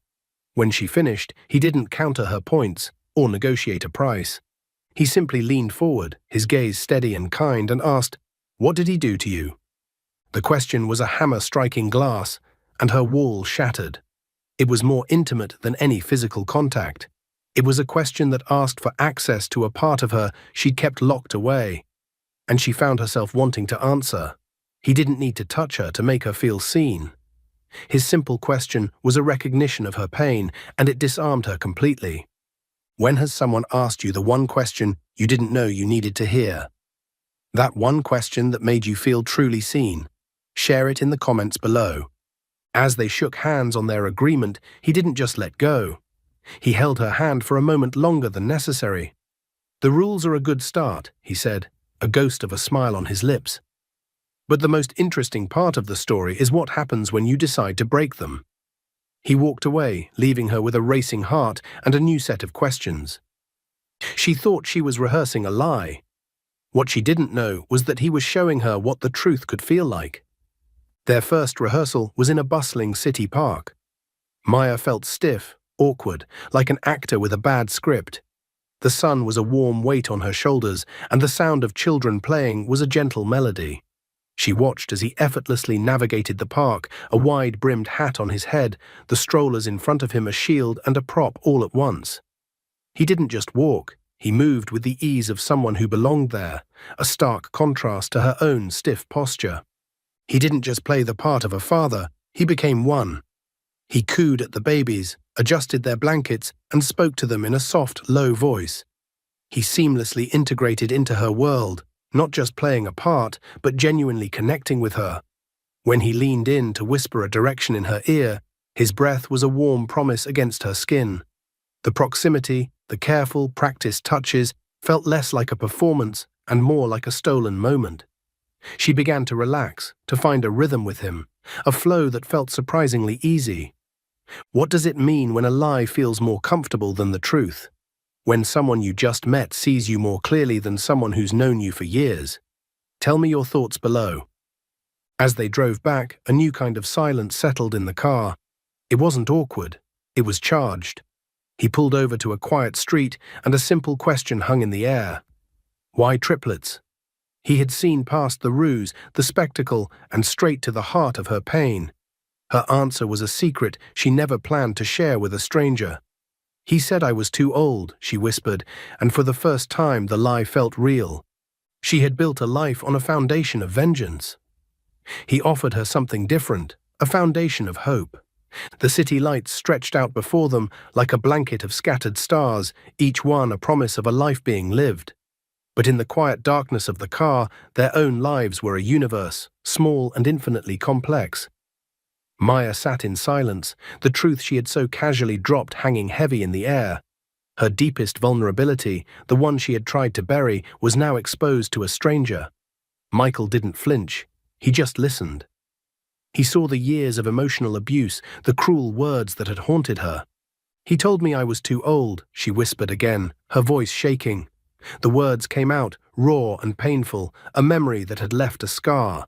When she finished, he didn't counter her points or negotiate a price. He simply leaned forward, his gaze steady and kind, and asked, "What did he do to you?" The question was a hammer striking glass, and her wall shattered. It was more intimate than any physical contact. It was a question that asked for access to a part of her she'd kept locked away. And she found herself wanting to answer. He didn't need to touch her to make her feel seen. His simple question was a recognition of her pain, and it disarmed her completely. When has someone asked you the one question you didn't know you needed to hear? That one question that made you feel truly seen? Share it in the comments below. As they shook hands on their agreement, he didn't just let go. He held her hand for a moment longer than necessary. "The rules are a good start," he said, a ghost of a smile on his lips. "But the most interesting part of the story is what happens when you decide to break them." He walked away, leaving her with a racing heart and a new set of questions. She thought she was rehearsing a lie. What she didn't know was that he was showing her what the truth could feel like. Their first rehearsal was in a bustling city park. Maya felt stiff, awkward, like an actor with a bad script. The sun was a warm weight on her shoulders, and the sound of children playing was a gentle melody. She watched as he effortlessly navigated the park, a wide-brimmed hat on his head, the strollers in front of him a shield and a prop all at once. He didn't just walk, he moved with the ease of someone who belonged there, a stark contrast to her own stiff posture. He didn't just play the part of a father, he became one. He cooed at the babies, adjusted their blankets, and spoke to them in a soft, low voice. He seamlessly integrated into her world, not just playing a part, but genuinely connecting with her. When he leaned in to whisper a direction in her ear, his breath was a warm promise against her skin. The proximity, the careful, practiced touches, felt less like a performance and more like a stolen moment. She began to relax, to find a rhythm with him, a flow that felt surprisingly easy. What does it mean when a lie feels more comfortable than the truth? When someone you just met sees you more clearly than someone who's known you for years? Tell me your thoughts below. As they drove back, a new kind of silence settled in the car. It wasn't awkward, it was charged. He pulled over to a quiet street, and a simple question hung in the air. Why triplets? He had seen past the ruse, the spectacle, and straight to the heart of her pain. Her answer was a secret she never planned to share with a stranger. He said I was too old, she whispered, and for the first time the lie felt real. She had built a life on a foundation of vengeance. He offered her something different, a foundation of hope. The city lights stretched out before them like a blanket of scattered stars, each one a promise of a life being lived. But in the quiet darkness of the car, their own lives were a universe, small and infinitely complex. Maya sat in silence, the truth she had so casually dropped hanging heavy in the air. Her deepest vulnerability, the one she had tried to bury, was now exposed to a stranger. Michael didn't flinch, he just listened. He saw the years of emotional abuse, the cruel words that had haunted her. He told me I was too old, she whispered again, her voice shaking. The words came out, raw and painful, a memory that had left a scar.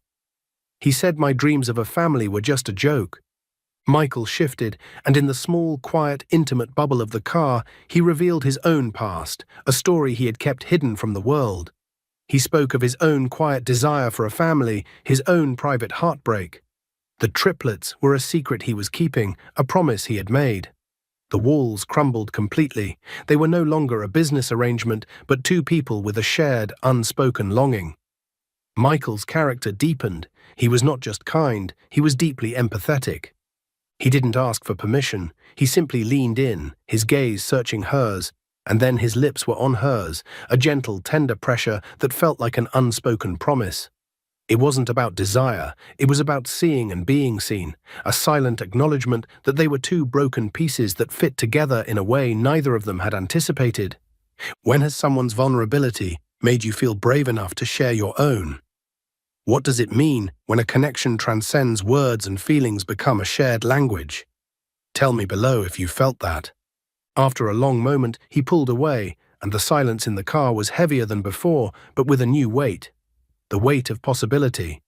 He said my dreams of a family were just a joke. Michael shifted, and in the small, quiet, intimate bubble of the car, he revealed his own past, a story he had kept hidden from the world. He spoke of his own quiet desire for a family, his own private heartbreak. The triplets were a secret he was keeping, a promise he had made. The walls crumbled completely. They were no longer a business arrangement, but two people with a shared, unspoken longing. Michael's character deepened. He was not just kind, he was deeply empathetic. He didn't ask for permission, he simply leaned in, his gaze searching hers, and then his lips were on hers, a gentle, tender pressure that felt like an unspoken promise. It wasn't about desire, it was about seeing and being seen, a silent acknowledgement that they were two broken pieces that fit together in a way neither of them had anticipated. When has someone's vulnerability made you feel brave enough to share your own? What does it mean when a connection transcends words and feelings become a shared language? Tell me below if you felt that. After a long moment, he pulled away, and the silence in the car was heavier than before, but with a new weight. The weight of possibility.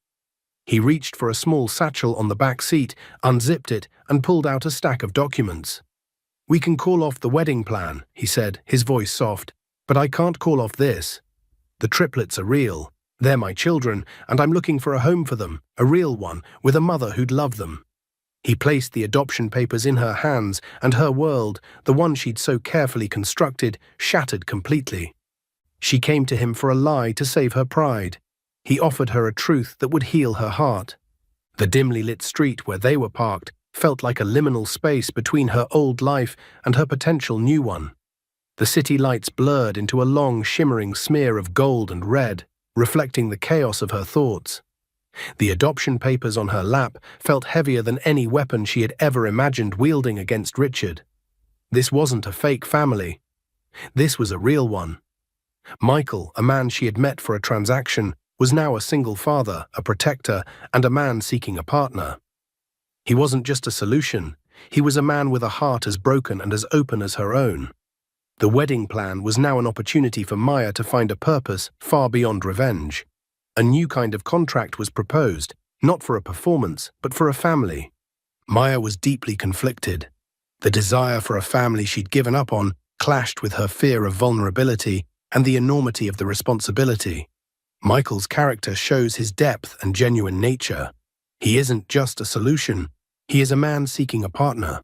He reached for a small satchel on the back seat, unzipped it, and pulled out a stack of documents. We can call off the wedding plan, he said, his voice soft, but I can't call off this. The triplets are real. They're my children, and I'm looking for a home for them, a real one, with a mother who'd love them. He placed the adoption papers in her hands, and her world, the one she'd so carefully constructed, shattered completely. She came to him for a lie to save her pride. He offered her a truth that would heal her heart. The dimly lit street where they were parked felt like a liminal space between her old life and her potential new one. The city lights blurred into a long, shimmering smear of gold and red, reflecting the chaos of her thoughts. The adoption papers on her lap felt heavier than any weapon she had ever imagined wielding against Richard. This wasn't a fake family. This was a real one. Michael, a man she had met for a transaction, was now a single father, a protector, and a man seeking a partner. He wasn't just a solution. He was a man with a heart as broken and as open as her own. The wedding plan was now an opportunity for Maya to find a purpose far beyond revenge. A new kind of contract was proposed, not for a performance, but for a family. Maya was deeply conflicted. The desire for a family she'd given up on clashed with her fear of vulnerability and the enormity of the responsibility. Michael's character shows his depth and genuine nature. He isn't just a solution, he is a man seeking a partner.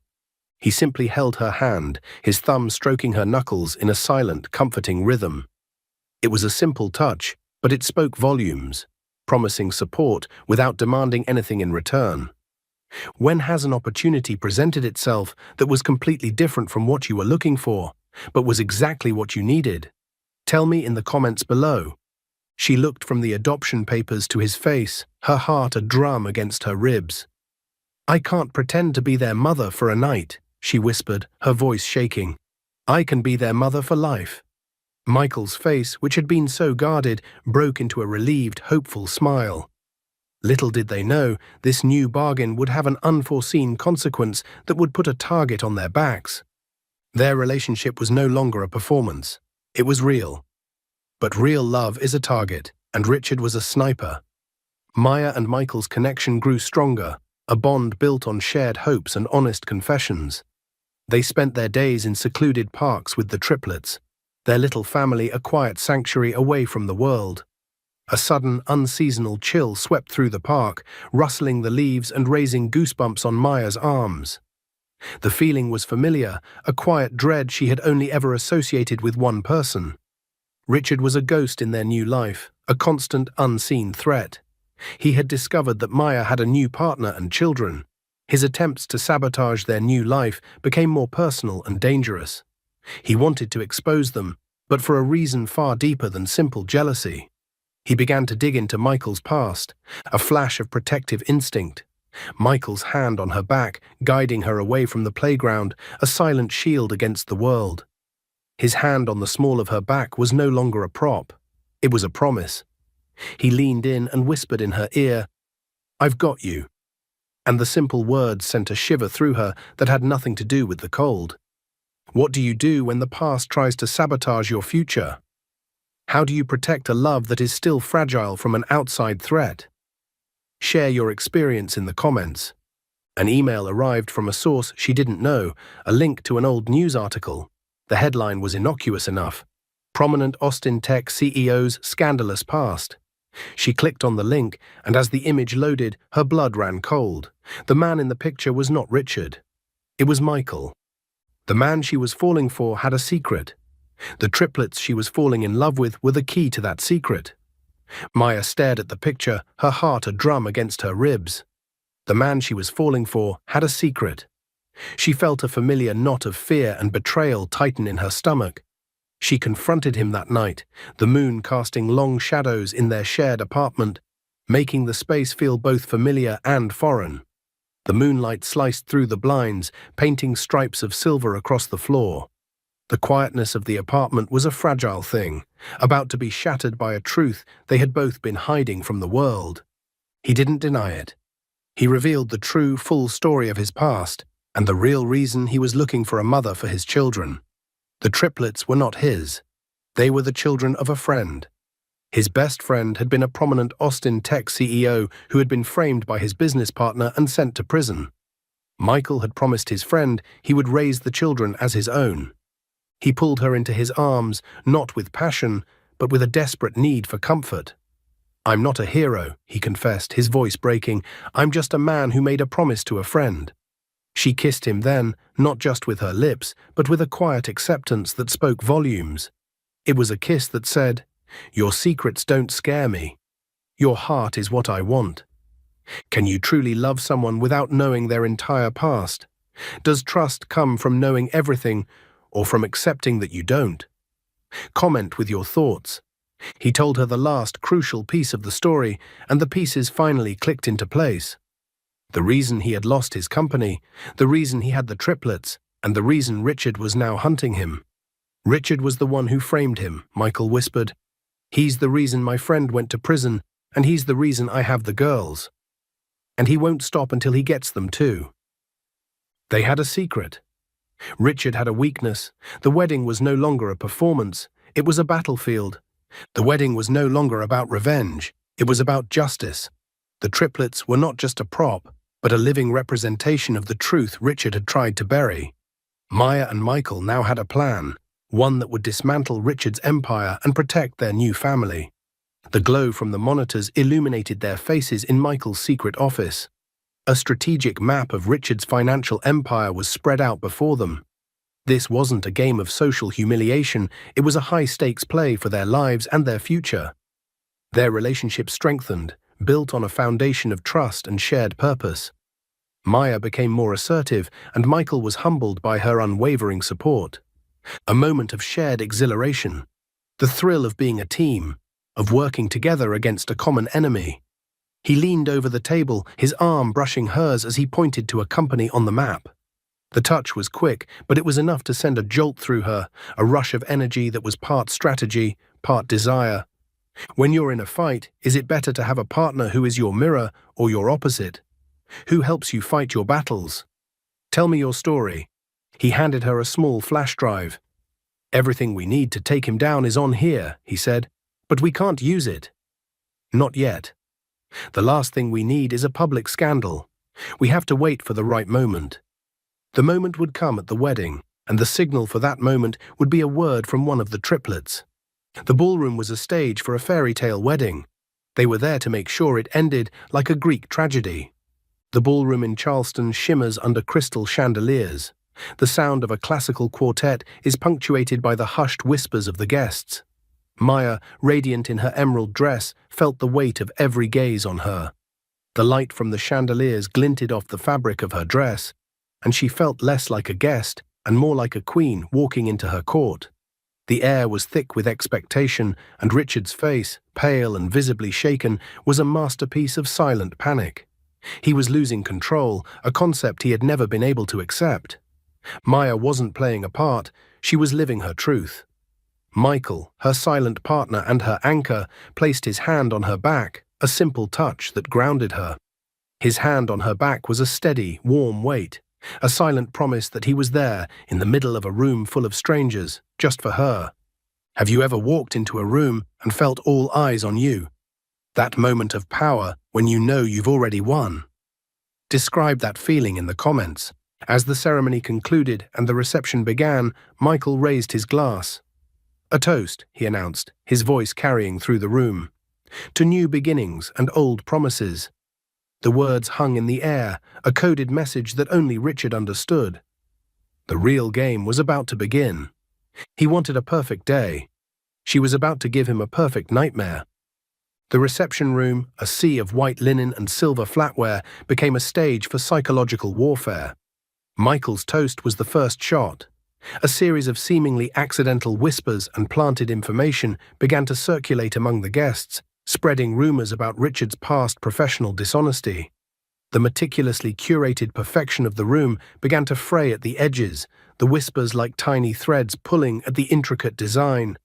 He simply held her hand, his thumb stroking her knuckles in a silent, comforting rhythm. It was a simple touch, but it spoke volumes, promising support without demanding anything in return. When has an opportunity presented itself that was completely different from what you were looking for, but was exactly what you needed? Tell me in the comments below. She looked from the adoption papers to his face, her heart a drum against her ribs. "I can't pretend to be their mother for a night," she whispered, her voice shaking. "I can be their mother for life." Michael's face, which had been so guarded, broke into a relieved, hopeful smile. Little did they know, this new bargain would have an unforeseen consequence that would put a target on their backs. Their relationship was no longer a performance. It was real. But real love is a target, and Richard was a sniper. Maya and Michael's connection grew stronger, a bond built on shared hopes and honest confessions. They spent their days in secluded parks with the triplets, their little family a quiet sanctuary away from the world. A sudden, unseasonal chill swept through the park, rustling the leaves and raising goosebumps on Maya's arms. The feeling was familiar, a quiet dread she had only ever associated with one person. Richard was a ghost in their new life, a constant, unseen threat. He had discovered that Maya had a new partner and children. His attempts to sabotage their new life became more personal and dangerous. He wanted to expose them, but for a reason far deeper than simple jealousy. He began to dig into Michael's past, a flash of protective instinct. Michael's hand on her back, guiding her away from the playground, a silent shield against the world. His hand on the small of her back was no longer a prop. It was a promise. He leaned in and whispered in her ear, "I've got you." And the simple words sent a shiver through her that had nothing to do with the cold. What do you do when the past tries to sabotage your future? How do you protect a love that is still fragile from an outside threat? Share your experience in the comments. An email arrived from a source she didn't know, a link to an old news article. The headline was innocuous enough. Prominent Austin Tech CEO's scandalous past. She clicked on the link, and as the image loaded, her blood ran cold. The man in the picture was not Richard. It was Michael. The man she was falling for had a secret. The triplets she was falling in love with were the key to that secret. Maya stared at the picture, her heart a drum against her ribs. The man she was falling for had a secret. She felt a familiar knot of fear and betrayal tighten in her stomach. She confronted him that night, the moon casting long shadows in their shared apartment, making the space feel both familiar and foreign. The moonlight sliced through the blinds, painting stripes of silver across the floor. The quietness of the apartment was a fragile thing, about to be shattered by a truth they had both been hiding from the world. He didn't deny it. He revealed the true, full story of his past, and the real reason he was looking for a mother for his children. The triplets were not his. They were the children of a friend. His best friend had been a prominent Austin Tech CEO who had been framed by his business partner and sent to prison. Michael had promised his friend he would raise the children as his own. He pulled her into his arms, not with passion, but with a desperate need for comfort. "I'm not a hero," he confessed, his voice breaking. "I'm just a man who made a promise to a friend." She kissed him then, not just with her lips, but with a quiet acceptance that spoke volumes. It was a kiss that said, "Your secrets don't scare me. Your heart is what I want." Can you truly love someone without knowing their entire past? Does trust come from knowing everything, or from accepting that you don't? Comment with your thoughts. He told her the last crucial piece of the story, and the pieces finally clicked into place. The reason he had lost his company, the reason he had the triplets, and the reason Richard was now hunting him. "Richard was the one who framed him," Michael whispered. "He's the reason my friend went to prison, and he's the reason I have the girls. And he won't stop until he gets them too." They had a secret. Richard had a weakness. The wedding was no longer a performance. It was a battlefield. The wedding was no longer about revenge. It was about justice. The triplets were not just a prop, but a living representation of the truth Richard had tried to bury. Maya and Michael now had a plan, one that would dismantle Richard's empire and protect their new family. The glow from the monitors illuminated their faces in Michael's secret office. A strategic map of Richard's financial empire was spread out before them. This wasn't a game of social humiliation, it was a high-stakes play for their lives and their future. Their relationship strengthened, built on a foundation of trust and shared purpose. Maya became more assertive, and Michael was humbled by her unwavering support. A moment of shared exhilaration. The thrill of being a team, of working together against a common enemy. He leaned over the table, his arm brushing hers as he pointed to a company on the map. The touch was quick, but it was enough to send a jolt through her, a rush of energy that was part strategy, part desire. When you're in a fight, is it better to have a partner who is your mirror or your opposite? Who helps you fight your battles? Tell me your story. He handed her a small flash drive. Everything we need to take him down is on here, he said, but we can't use it. Not yet. The last thing we need is a public scandal. We have to wait for the right moment. The moment would come at the wedding, and the signal for that moment would be a word from one of the triplets. The ballroom was a stage for a fairy tale wedding. They were there to make sure it ended like a Greek tragedy. The ballroom in Charleston shimmers under crystal chandeliers. The sound of a classical quartet is punctuated by the hushed whispers of the guests. Maya, radiant in her emerald dress, felt the weight of every gaze on her. The light from the chandeliers glinted off the fabric of her dress, and she felt less like a guest and more like a queen walking into her court. The air was thick with expectation, and Richard's face, pale and visibly shaken, was a masterpiece of silent panic. He was losing control, a concept he had never been able to accept. Maya wasn't playing a part, she was living her truth. Michael, her silent partner and her anchor, placed his hand on her back, a simple touch that grounded her. His hand on her back was a steady, warm weight, a silent promise that he was there in the middle of a room full of strangers, just for her. Have you ever walked into a room and felt all eyes on you? That moment of power when you know you've already won. Describe that feeling in the comments. As the ceremony concluded and the reception began, Michael raised his glass. A toast, he announced, his voice carrying through the room. To new beginnings and old promises. The words hung in the air, a coded message that only Richard understood. The real game was about to begin. He wanted a perfect day. She was about to give him a perfect nightmare. The reception room, a sea of white linen and silver flatware, became a stage for psychological warfare. Michael's toast was the first shot. A series of seemingly accidental whispers and planted information began to circulate among the guests, spreading rumors about Richard's past professional dishonesty. The meticulously curated perfection of the room began to fray at the edges, the whispers like tiny threads pulling at the intricate design.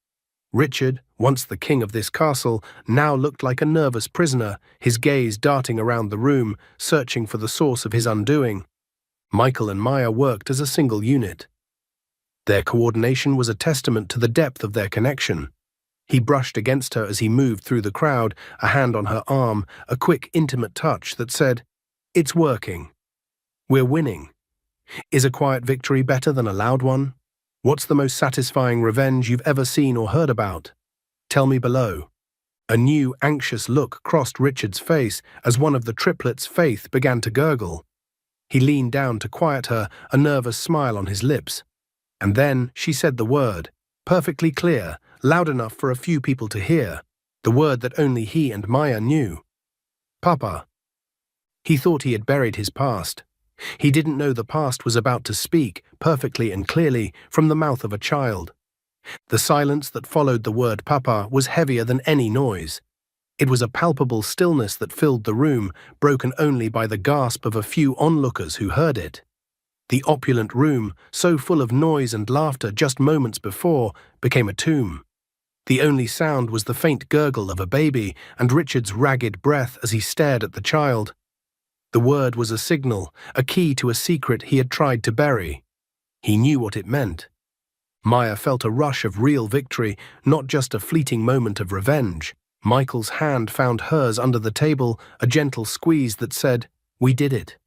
Richard, once the king of this castle, now looked like a nervous prisoner, his gaze darting around the room, searching for the source of his undoing. Michael and Maya worked as a single unit. Their coordination was a testament to the depth of their connection. He brushed against her as he moved through the crowd, a hand on her arm, a quick, intimate touch that said, "It's working. We're winning. Is a quiet victory better than a loud one? What's the most satisfying revenge you've ever seen or heard about? Tell me below." A new, anxious look crossed Richard's face as one of the triplets' faith began to gurgle. He leaned down to quiet her, a nervous smile on his lips. And then she said the word, perfectly clear, loud enough for a few people to hear, the word that only he and Maya knew. Papa. He thought he had buried his past. He didn't know the past was about to speak, perfectly and clearly, from the mouth of a child. The silence that followed the word Papa was heavier than any noise. It was a palpable stillness that filled the room, broken only by the gasp of a few onlookers who heard it. The opulent room, so full of noise and laughter just moments before, became a tomb. The only sound was the faint gurgle of a baby and Richard's ragged breath as he stared at the child. The word was a signal, a key to a secret he had tried to bury. He knew what it meant. Maya felt a rush of real victory, not just a fleeting moment of revenge. Michael's hand found hers under the table, a gentle squeeze that said, "We did it."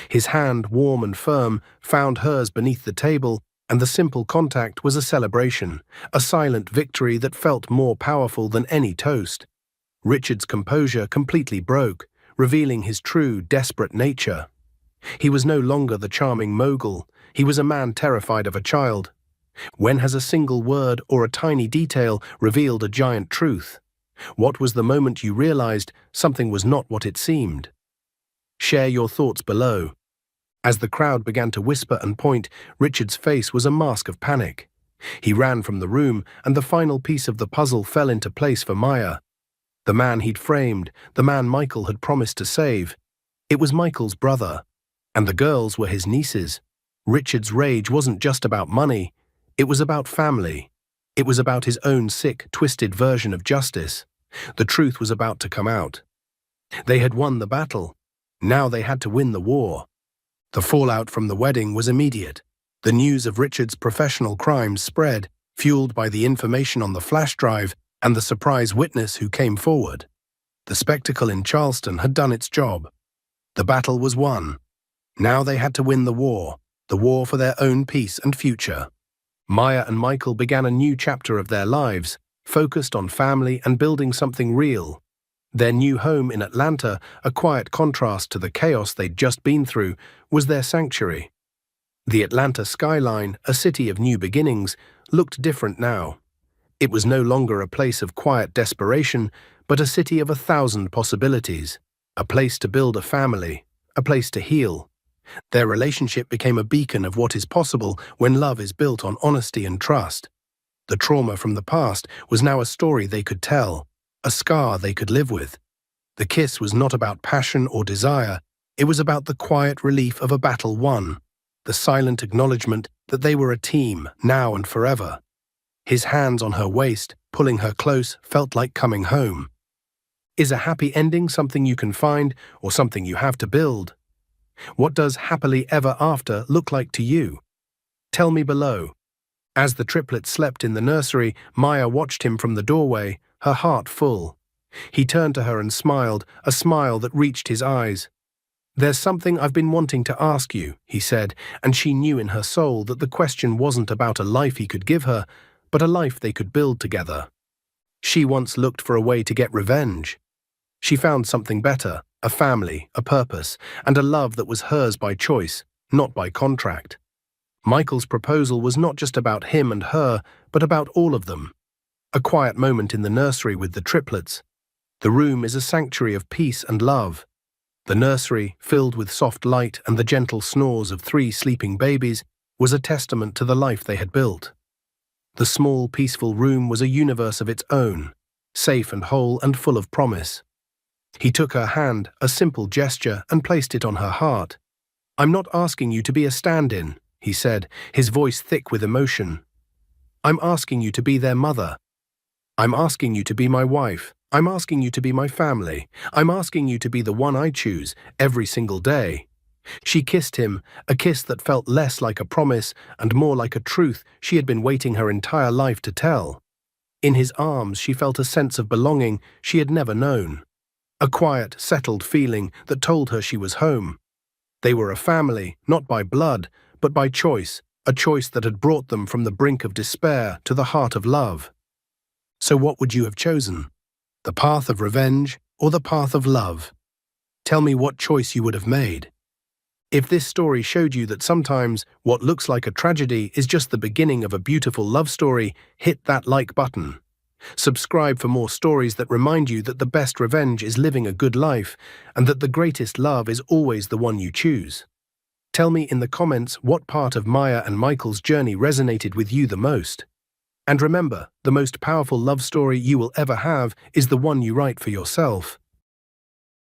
His hand, warm and firm, found hers beneath the table, and the simple contact was a celebration, a silent victory that felt more powerful than any toast. Richard's composure completely broke, revealing his true, desperate nature. He was no longer the charming mogul, he was a man terrified of a child. When has a single word or a tiny detail revealed a giant truth? What was the moment you realized something was not what it seemed? Share your thoughts below. As the crowd began to whisper and point, Richard's face was a mask of panic. He ran from the room, and the final piece of the puzzle fell into place for Maya. The man he'd framed, the man Michael had promised to save. It was Michael's brother, and the girls were his nieces. Richard's rage wasn't just about money, it was about family. It was about his own sick, twisted version of justice. The truth was about to come out. They had won the battle. Now they had to win the war. The fallout from the wedding was immediate. The news of Richard's professional crimes spread, fueled by the information on the flash drive and the surprise witness who came forward. The spectacle in Charleston had done its job. The battle was won. Now they had to win the war for their own peace and future. Maya and Michael began a new chapter of their lives, focused on family and building something real. Their new home in Atlanta, a quiet contrast to the chaos they'd just been through, was their sanctuary. The Atlanta skyline, a city of new beginnings, looked different now. It was no longer a place of quiet desperation, but a city of 1,000 possibilities, a place to build a family, a place to heal. Their relationship became a beacon of what is possible when love is built on honesty and trust. The trauma from the past was now a story they could tell, a scar they could live with. The kiss was not about passion or desire, it was about the quiet relief of a battle won, the silent acknowledgement that they were a team, now and forever. His hands on her waist, pulling her close, felt like coming home. Is a happy ending something you can find, or something you have to build? What does happily ever after look like to you? Tell me below. As the triplets slept in the nursery, Maya watched him from the doorway, her heart full. He turned to her and smiled, a smile that reached his eyes. "There's something I've been wanting to ask you," he said, and she knew in her soul that the question wasn't about a life he could give her, but a life they could build together. She once looked for a way to get revenge. She found something better, a family, a purpose, and a love that was hers by choice, not by contract. Michael's proposal was not just about him and her, but about all of them. A quiet moment in the nursery with the triplets. The room is a sanctuary of peace and love. The nursery, filled with soft light and the gentle snores of 3 sleeping babies, was a testament to the life they had built. The small, peaceful room was a universe of its own, safe and whole and full of promise. He took her hand, a simple gesture, and placed it on her heart. "I'm not asking you to be a stand-in," he said, his voice thick with emotion. "I'm asking you to be their mother. I'm asking you to be my wife. I'm asking you to be my family. I'm asking you to be the one I choose every single day." She kissed him, a kiss that felt less like a promise and more like a truth she had been waiting her entire life to tell. In his arms she felt a sense of belonging she had never known. A quiet, settled feeling that told her she was home. They were a family, not by blood, but by choice, a choice that had brought them from the brink of despair to the heart of love. So what would you have chosen? The path of revenge or the path of love? Tell me what choice you would have made. If this story showed you that sometimes what looks like a tragedy is just the beginning of a beautiful love story, hit that like button. Subscribe for more stories that remind you that the best revenge is living a good life and that the greatest love is always the one you choose. Tell me in the comments what part of Maya and Michael's journey resonated with you the most. And remember, the most powerful love story you will ever have is the one you write for yourself.